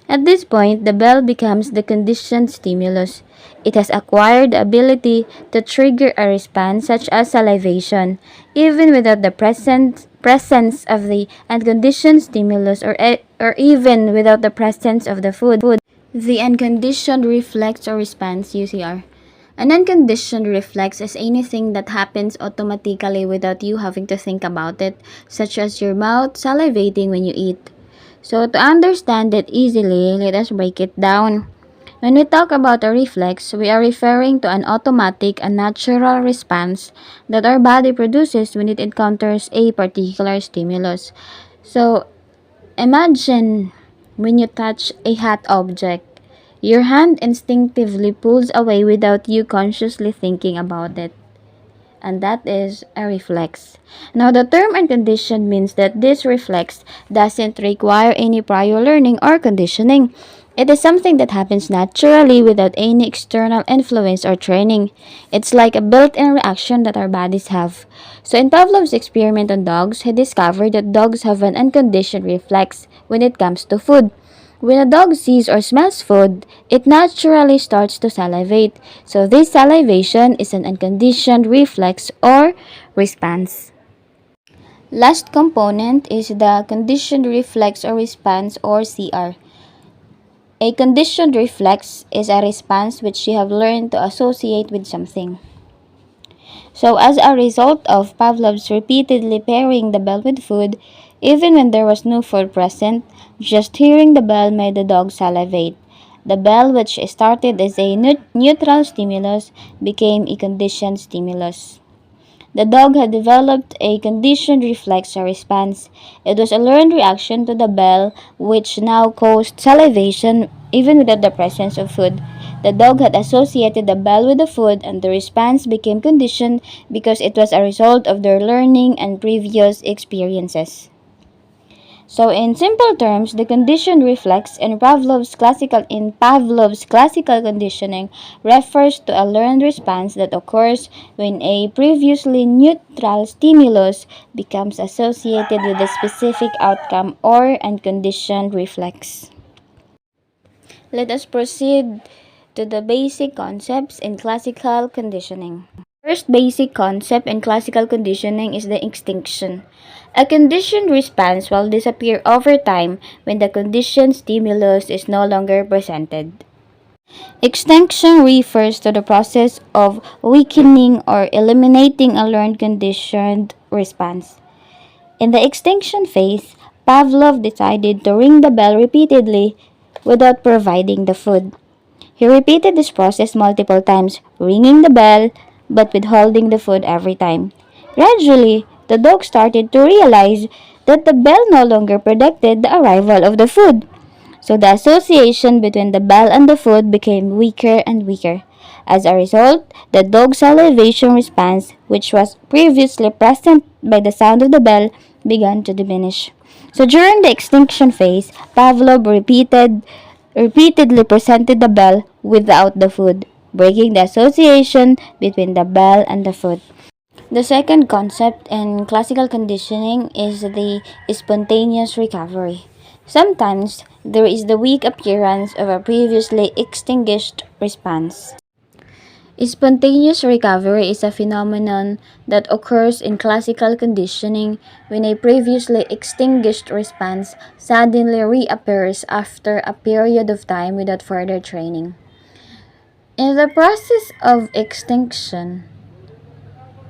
At this point, the bell becomes the conditioned stimulus. It has acquired the ability to trigger a response such as salivation, even without the presence of the unconditioned stimulus or even without the presence of the food. The unconditioned reflex or response UCR. An unconditioned reflex is anything that happens automatically without you having to think about it, such as your mouth salivating when you eat. So to understand it easily, let us break it down. When we talk about a reflex, we are referring to an automatic and natural response that our body produces when it encounters a particular stimulus. So imagine when you touch a hot object. Your hand instinctively pulls away without you consciously thinking about it. And that is a reflex. Now, the term unconditioned means that this reflex doesn't require any prior learning or conditioning. It is something that happens naturally without any external influence or training. It's like a built-in reaction that our bodies have. So in Pavlov's experiment on dogs, he discovered that dogs have an unconditioned reflex when it comes to food. When a dog sees or smells food, it naturally starts to salivate. So this salivation is an unconditioned reflex or response. Last component is the conditioned reflex or response or CR. A conditioned reflex is a response which you have learned to associate with something. So, as a result of Pavlov's repeatedly pairing the bell with food, even when there was no food present, just hearing the bell made the dog salivate. The bell, which started as a neutral stimulus, became a conditioned stimulus. The dog had developed a conditioned reflex or response. It was a learned reaction to the bell, which now caused salivation even without the presence of food. The dog had associated the bell with the food, and the response became conditioned because it was a result of their learning and previous experiences. So in simple terms, the conditioned reflex in Pavlov's classical conditioning refers to a learned response that occurs when a previously neutral stimulus becomes associated with a specific outcome or unconditioned reflex. Let us proceed to the basic concepts in classical conditioning. First basic concept in classical conditioning is the extinction. A conditioned response will disappear over time when the conditioned stimulus is no longer presented. Extinction refers to the process of weakening or eliminating a learned conditioned response. In the extinction phase, Pavlov decided to ring the bell repeatedly without providing the food. He repeated this process multiple times, ringing the bell but withholding the food every time. Gradually, the dog started to realize that the bell no longer predicted the arrival of the food. So the association between the bell and the food became weaker and weaker. As a result, the dog's salivation response, which was previously present by the sound of the bell, began to diminish. So during the extinction phase, repeatedly presented the bell without the food, breaking the association between the bell and the food. The second concept in classical conditioning is the spontaneous recovery. Sometimes there is the weak appearance of a previously extinguished response. Spontaneous recovery is a phenomenon that occurs in classical conditioning when a previously extinguished response suddenly reappears after a period of time without further training. In the process of extinction,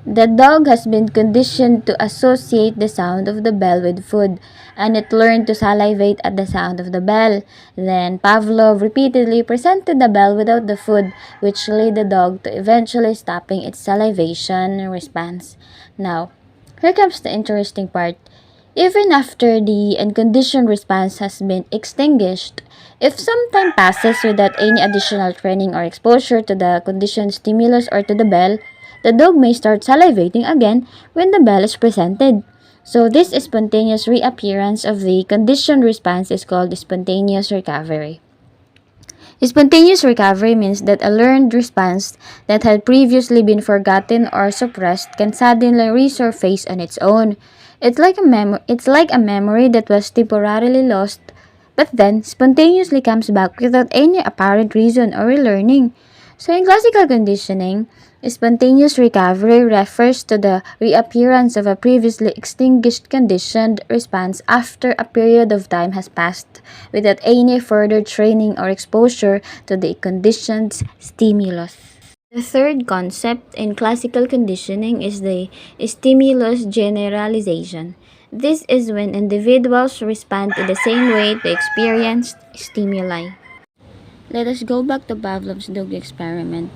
the dog has been conditioned to associate the sound of the bell with food, and it learned to salivate at the sound of the bell. Then Pavlov repeatedly presented the bell without the food, which led the dog to eventually stopping its salivation response. Now, here comes the interesting part. Even after the unconditioned response has been extinguished, if some time passes without any additional training or exposure to the conditioned stimulus or to the bell, the dog may start salivating again when the bell is presented. So this spontaneous reappearance of the conditioned response is called spontaneous recovery. Spontaneous recovery means that a learned response that had previously been forgotten or suppressed can suddenly resurface on its own. It's like a memory that was temporarily lost, but then spontaneously comes back without any apparent reason or relearning. So in classical conditioning, spontaneous recovery refers to the reappearance of a previously extinguished conditioned response after a period of time has passed without any further training or exposure to the conditioned stimulus. The third concept in classical conditioning is the stimulus generalization. This is when individuals respond in the same way to experienced stimuli. Let us go back to Pavlov's dog experiment.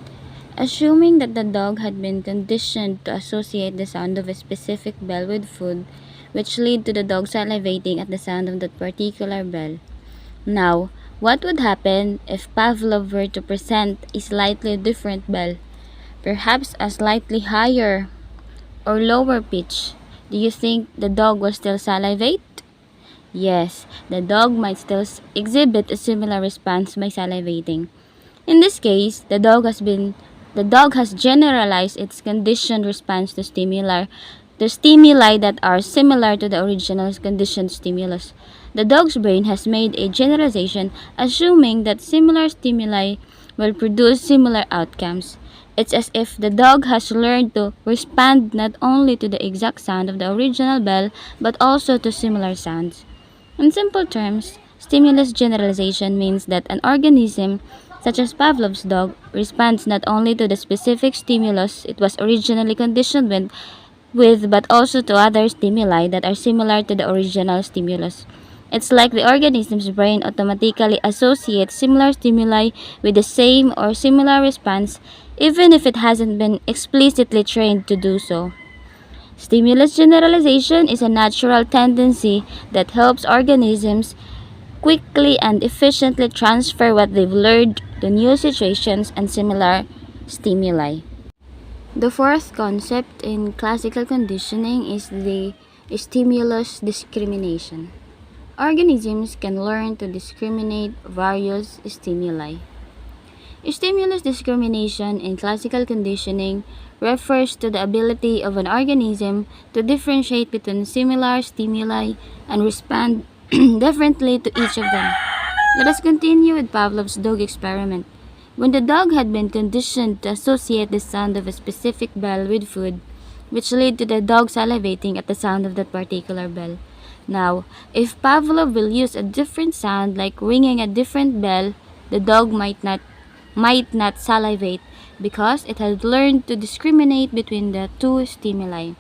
Assuming that the dog had been conditioned to associate the sound of a specific bell with food, which led to the dog salivating at the sound of that particular bell. Now, what would happen if Pavlov were to present a slightly different bell, perhaps a slightly higher or lower pitch? Do you think the dog will still salivate? Yes, the dog might still exhibit a similar response by salivating. In this case, the dog has generalized its conditioned response to stimuli that are similar to the original conditioned stimulus. The dog's brain has made a generalization assuming that similar stimuli will produce similar outcomes. It's as if the dog has learned to respond not only to the exact sound of the original bell but also to similar sounds. In simple terms, Stimulus generalization means that an organism, such as Pavlov's dog, responds not only to the specific stimulus it was originally conditioned with but also to other stimuli that are similar to the original stimulus. It's like the organism's brain automatically associates similar stimuli with the same or similar response, even if it hasn't been explicitly trained to do so. Stimulus generalization is a natural tendency that helps organisms quickly and efficiently transfer what they've learned to new situations and similar stimuli. The fourth concept in classical conditioning is the stimulus discrimination. Organisms can learn to discriminate various stimuli. Stimulus discrimination in classical conditioning refers to the ability of an organism to differentiate between similar stimuli and respond differently to each of them. Let us continue with Pavlov's dog experiment. When the dog had been conditioned to associate the sound of a specific bell with food, which led to the dog salivating at the sound of that particular bell. Now, if Pavlov will use a different sound like ringing a different bell, the dog might not salivate because it has learned to discriminate between the two stimuli.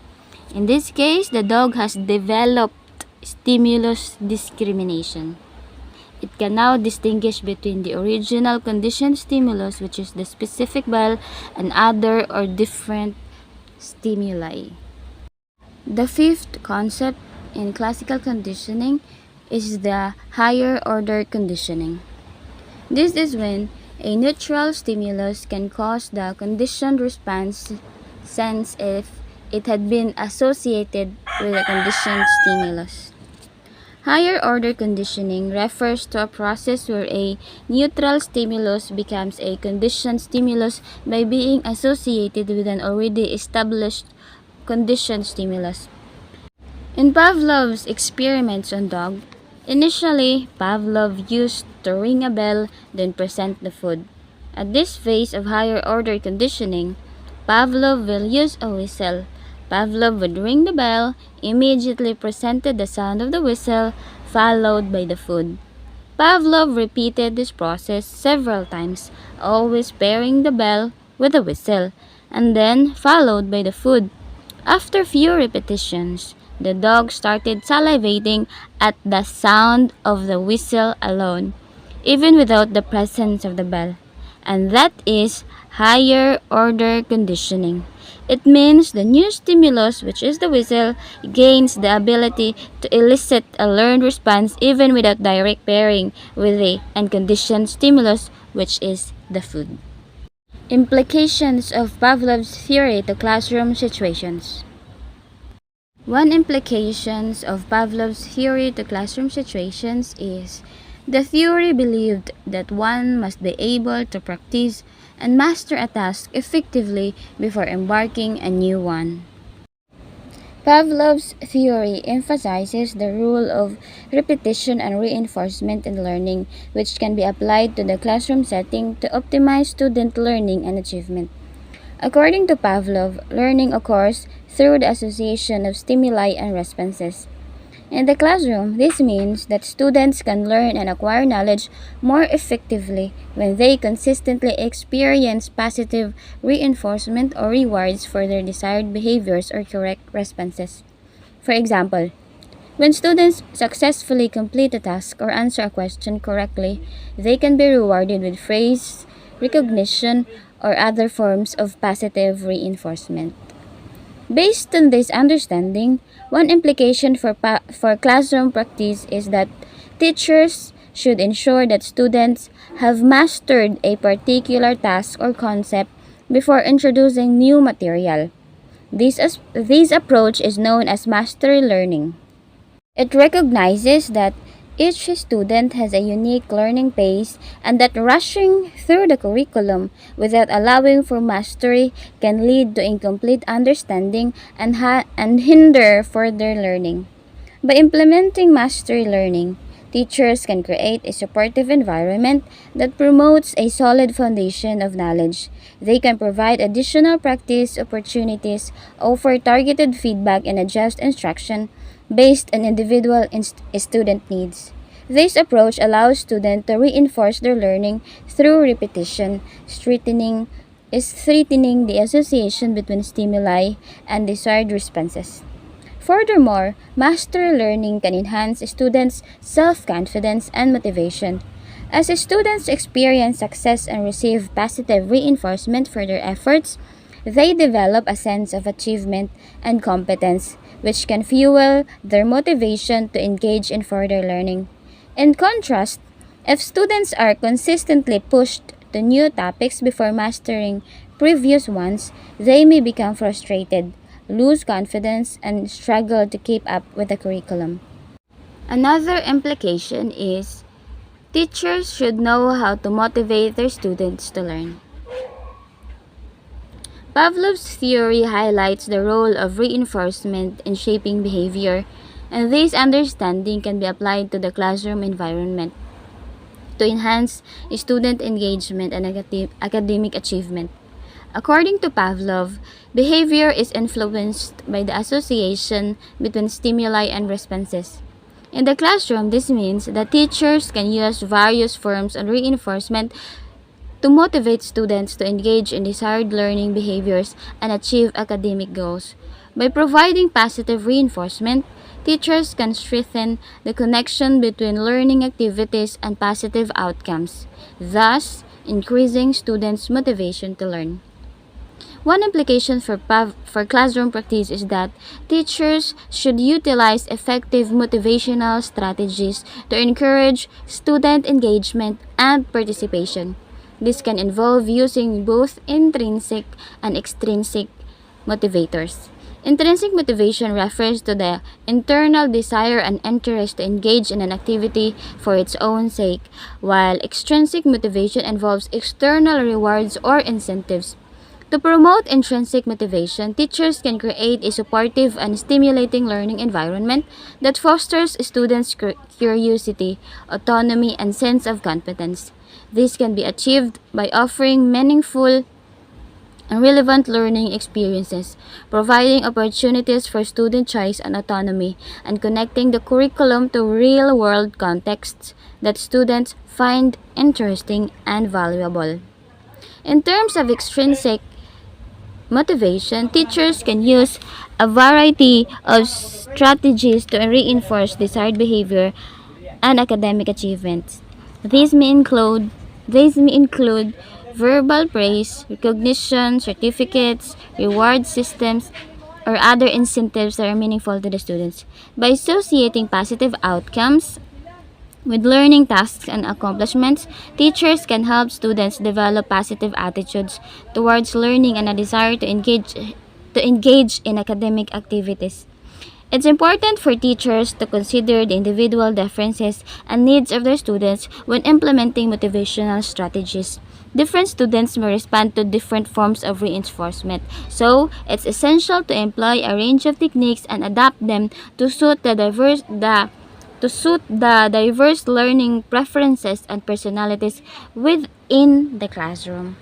In this case, the dog has developed stimulus discrimination. It can now distinguish between the original conditioned stimulus, which is the specific bell, and other or different stimuli. The fifth concept in classical conditioning is the higher order conditioning. This is when a neutral stimulus can cause the conditioned response sense if it had been associated with a conditioned stimulus. Higher order conditioning refers to a process where a neutral stimulus becomes a conditioned stimulus by being associated with an already established conditioned stimulus. In Pavlov's experiments on dogs, initially Pavlov used to ring a bell, then present the food. At this phase of higher order conditioning, Pavlov will use a whistle. Pavlov would ring the bell, immediately presented the sound of the whistle, followed by the food. Pavlov repeated this process several times, always pairing the bell with the whistle, and then followed by the food. After few repetitions, the dog started salivating at the sound of the whistle alone, even without the presence of the bell. And that is higher order conditioning. It means the new stimulus, which is the whistle, gains the ability to elicit a learned response even without direct pairing with the unconditioned stimulus, which is the food. Implications of Pavlov's theory to classroom situations. One implications of Pavlov's theory to classroom situations is the theory believed that one must be able to practice and master a task effectively before embarking a new one. Pavlov's theory emphasizes the rule of repetition and reinforcement in learning, which can be applied to the classroom setting to optimize student learning and achievement. According to Pavlov, learning occurs through the association of stimuli and responses. In the classroom, this means that students can learn and acquire knowledge more effectively when they consistently experience positive reinforcement or rewards for their desired behaviors or correct responses. For example, when students successfully complete a task or answer a question correctly, they can be rewarded with praise, recognition, or other forms of positive reinforcement. Based on this understanding, one implication for classroom practice is that teachers should ensure that students have mastered a particular task or concept before introducing new material. This approach is known as mastery learning. It recognizes that each student has a unique learning pace and that rushing through the curriculum without allowing for mastery can lead to incomplete understanding and hinder further learning. By implementing mastery learning, teachers can create a supportive environment that promotes a solid foundation of knowledge. They can provide additional practice opportunities, offer targeted feedback, and adjust instruction based on individual student needs. This approach allows students to reinforce their learning through repetition, strengthening the association between stimuli and desired responses. Furthermore, mastery learning can enhance students' self-confidence and motivation. As students experience success and receive positive reinforcement for their efforts, they develop a sense of achievement and competence, which can fuel their motivation to engage in further learning. In contrast, if students are consistently pushed to new topics before mastering previous ones, they may become frustrated, lose confidence, and struggle to keep up with the curriculum. Another implication is teachers should know how to motivate their students to learn. Pavlov's theory highlights the role of reinforcement in shaping behavior, and this understanding can be applied to the classroom environment to enhance student engagement and academic achievement. According to Pavlov, behavior is influenced by the association between stimuli and responses. In the classroom, this means that teachers can use various forms of reinforcement to motivate students to engage in desired learning behaviors and achieve academic goals. By providing positive reinforcement, teachers can strengthen the connection between learning activities and positive outcomes, thus increasing students' motivation to learn. One implication for classroom practice is that teachers should utilize effective motivational strategies to encourage student engagement and participation. This can involve using both intrinsic and extrinsic motivators. Intrinsic motivation refers to the internal desire and interest to engage in an activity for its own sake, while extrinsic motivation involves external rewards or incentives. To promote intrinsic motivation, teachers can create a supportive and stimulating learning environment that fosters students' curiosity, autonomy, and sense of competence. This can be achieved by offering meaningful and relevant learning experiences, providing opportunities for student choice and autonomy, and connecting the curriculum to real-world contexts that students find interesting and valuable. In terms of extrinsic motivation, teachers can use a variety of strategies to reinforce desired behavior and academic achievements. These may include verbal praise, recognition, certificates, reward systems, or other incentives that are meaningful to the students. By associating positive outcomes with learning tasks and accomplishments, teachers can help students develop positive attitudes towards learning and a desire to engage in academic activities. It's important for teachers to consider the individual differences and needs of their students when implementing motivational strategies. Different students may respond to different forms of reinforcement, so it's essential to employ a range of techniques and adapt them to suit the diverse learning preferences and personalities within the classroom.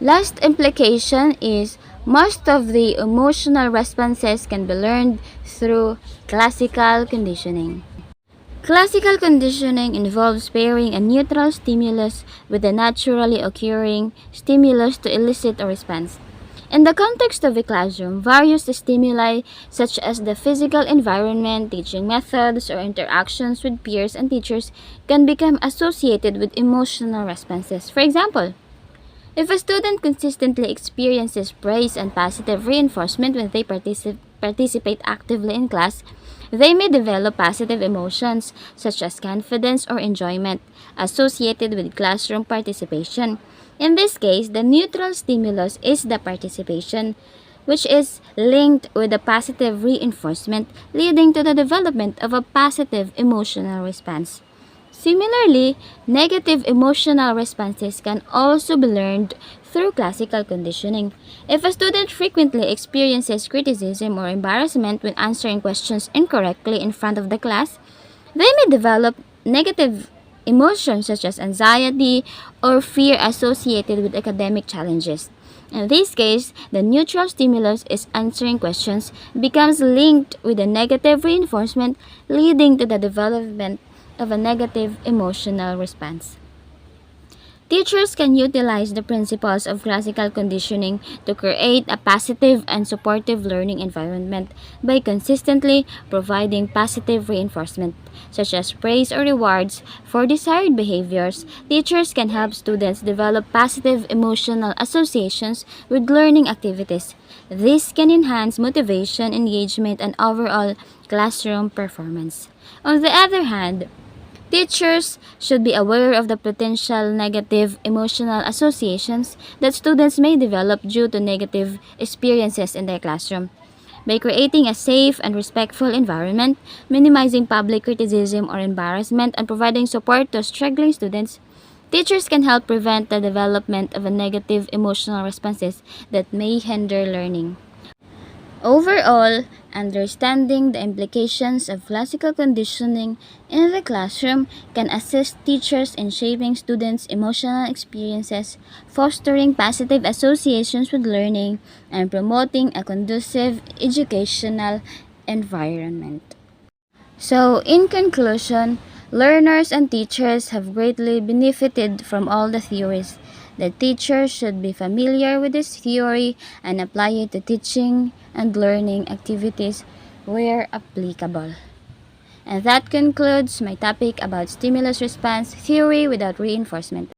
Last implication is most of the emotional responses can be learned through classical conditioning. Classical conditioning involves pairing a neutral stimulus with a naturally occurring stimulus to elicit a response. In the context of a classroom, various stimuli such as the physical environment, teaching methods, or interactions with peers and teachers can become associated with emotional responses. For example, if a student consistently experiences praise and positive reinforcement when they participate actively in class, they may develop positive emotions such as confidence or enjoyment associated with classroom participation. In this case, the neutral stimulus is the participation, which is linked with a positive reinforcement, leading to the development of a positive emotional response. Similarly, negative emotional responses can also be learned through classical conditioning. If a student frequently experiences criticism or embarrassment when answering questions incorrectly in front of the class, they may develop negative emotions such as anxiety or fear associated with academic challenges. In this case, the neutral stimulus is answering questions becomes linked with a negative reinforcement, leading to the development of a negative emotional response. Teachers can utilize the principles of classical conditioning to create a positive and supportive learning environment by consistently providing positive reinforcement, such as praise or rewards for desired behaviors. Teachers can help students develop positive emotional associations with learning activities. This can enhance motivation, engagement, and overall classroom performance. On the other hand, teachers should be aware of the potential negative emotional associations that students may develop due to negative experiences in their classroom. By creating a safe and respectful environment, minimizing public criticism or embarrassment, and providing support to struggling students, teachers can help prevent the development of a negative emotional responses that may hinder learning. Overall, understanding the implications of classical conditioning in the classroom can assist teachers in shaping students' emotional experiences, fostering positive associations with learning, and promoting a conducive educational environment. So, in conclusion, learners and teachers have greatly benefited from all the theories. The teacher should be familiar with this theory and apply it to teaching and learning activities where applicable. And that concludes my topic about stimulus response theory without reinforcement.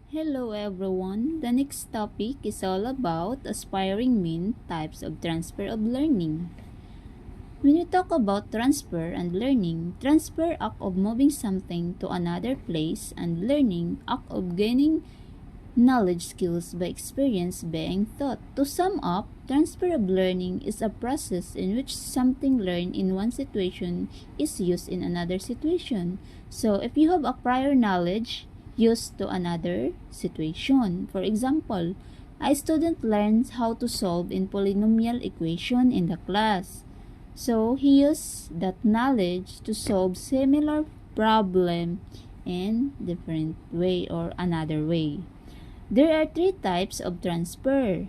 Hello everyone. The next topic is all about aspiring mean types of transfer of learning. When we talk about transfer and learning, transfer act of moving something to another place and learning act of gaining knowledge skills by experience being taught. To sum up, transfer of learning is a process in which something learned in one situation is used in another situation. So if you have a prior knowledge used to another situation, for example, a student learns how to solve in polynomial equation in the class. So he used that knowledge to solve similar problem in different way or another way. There are three types of transfer.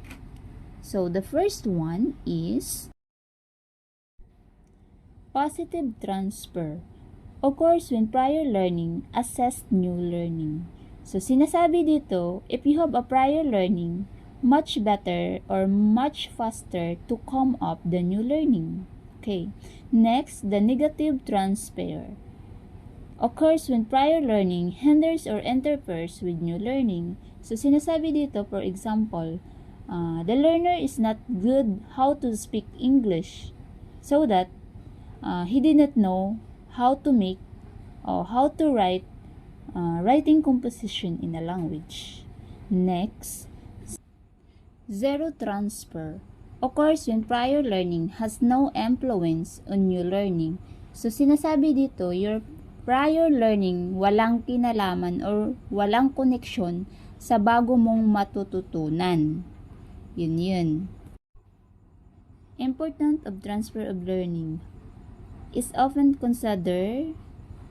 So the first one is positive transfer. Occurs when prior learning assessed new learning. So sinasabi dito, if you have a prior learning, much better or much faster to come up the new learning. Okay. Next, the negative transfer occurs when prior learning hinders or interferes with new learning. So, sinasabi dito, for example, the learner is not good how to speak English so that he did not know how to make or how to write writing composition in a language. Next, zero transfer occurs when prior learning has no influence on new learning. So, sinasabi dito, your prior learning walang kinalaman or walang koneksyon sa bago mong matututunan. Yun. Important of transfer of learning is often considered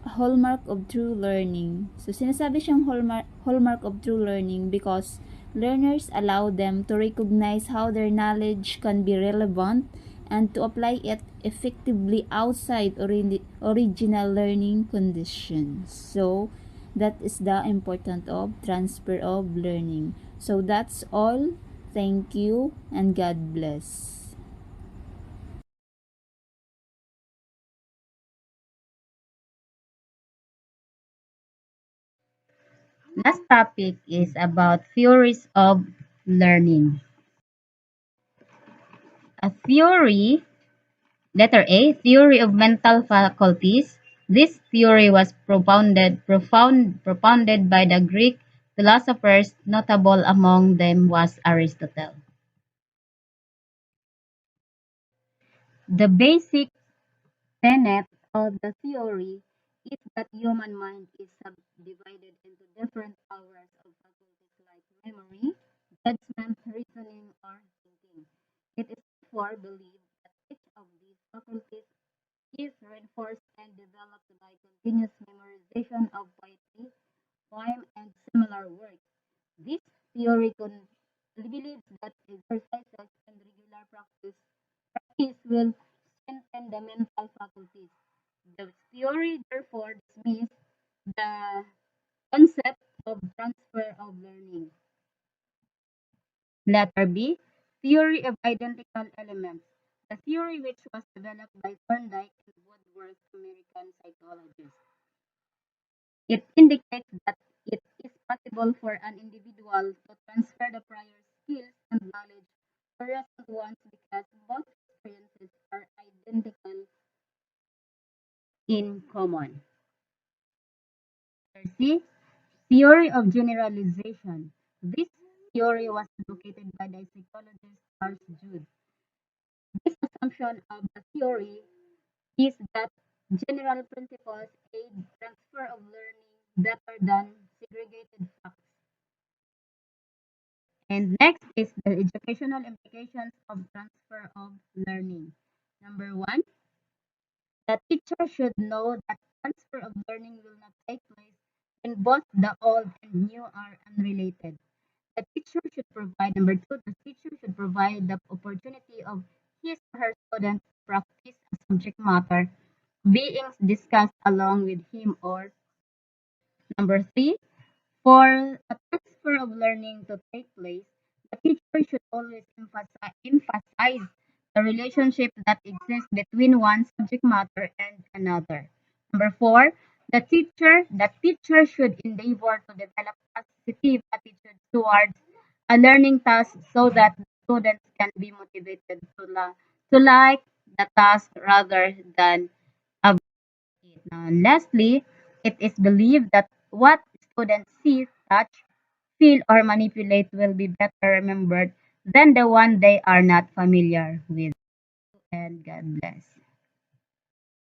a hallmark of true learning. So, sinasabi siyang hallmark of true learning because learners allow them to recognize how their knowledge can be relevant and to apply it effectively outside original learning conditions. So, that is the important of transfer of learning. So, that's all. Thank you and God bless. Last topic is about theories of learning. A theory, letter A, theory of mental faculties. This theory was propounded by the Greek philosophers, notable among them was Aristotle. The basic tenet of the theory is that human mind is subdivided into different powers of faculties like memory, judgment, reasoning, or thinking. It is therefore believed that each of these faculties is reinforced and developed by continuous memorization of poetry, poem, and similar works. This theory believes that exercises and regular practice will strengthen the mental faculties. The theory therefore dismisses the concept of transfer of learning. Letter B, theory of identical elements. The theory which was developed by Thorndike and Woodworth, American psychologists. It indicates that it is possible for an individual to transfer the prior skills and knowledge to recent ones because both experiences are identical in common. Letter C, theory of generalization. This theory was advocated by the psychologist Charles Jude. This assumption of the theory is that general principles aid transfer of learning better than segregated facts. And next is the educational implications of transfer of learning. Number one, the teacher should know that transfer of learning will not take place when both the old and new are unrelated. The teacher should provide, number two, the teacher should provide the opportunity of his or her students to practice a subject matter being discussed along with him or number three, for a transfer of learning to take place, the teacher should always emphasize the relationship that exists between one subject matter and another. Number four, the teacher should endeavor to develop a positive attitude towards a learning task so that the students can be motivated to like the task rather than avoid it. Now, lastly, it is believed that what students see, touch, feel, or manipulate will be better remembered than the one they are not familiar with. And God bless.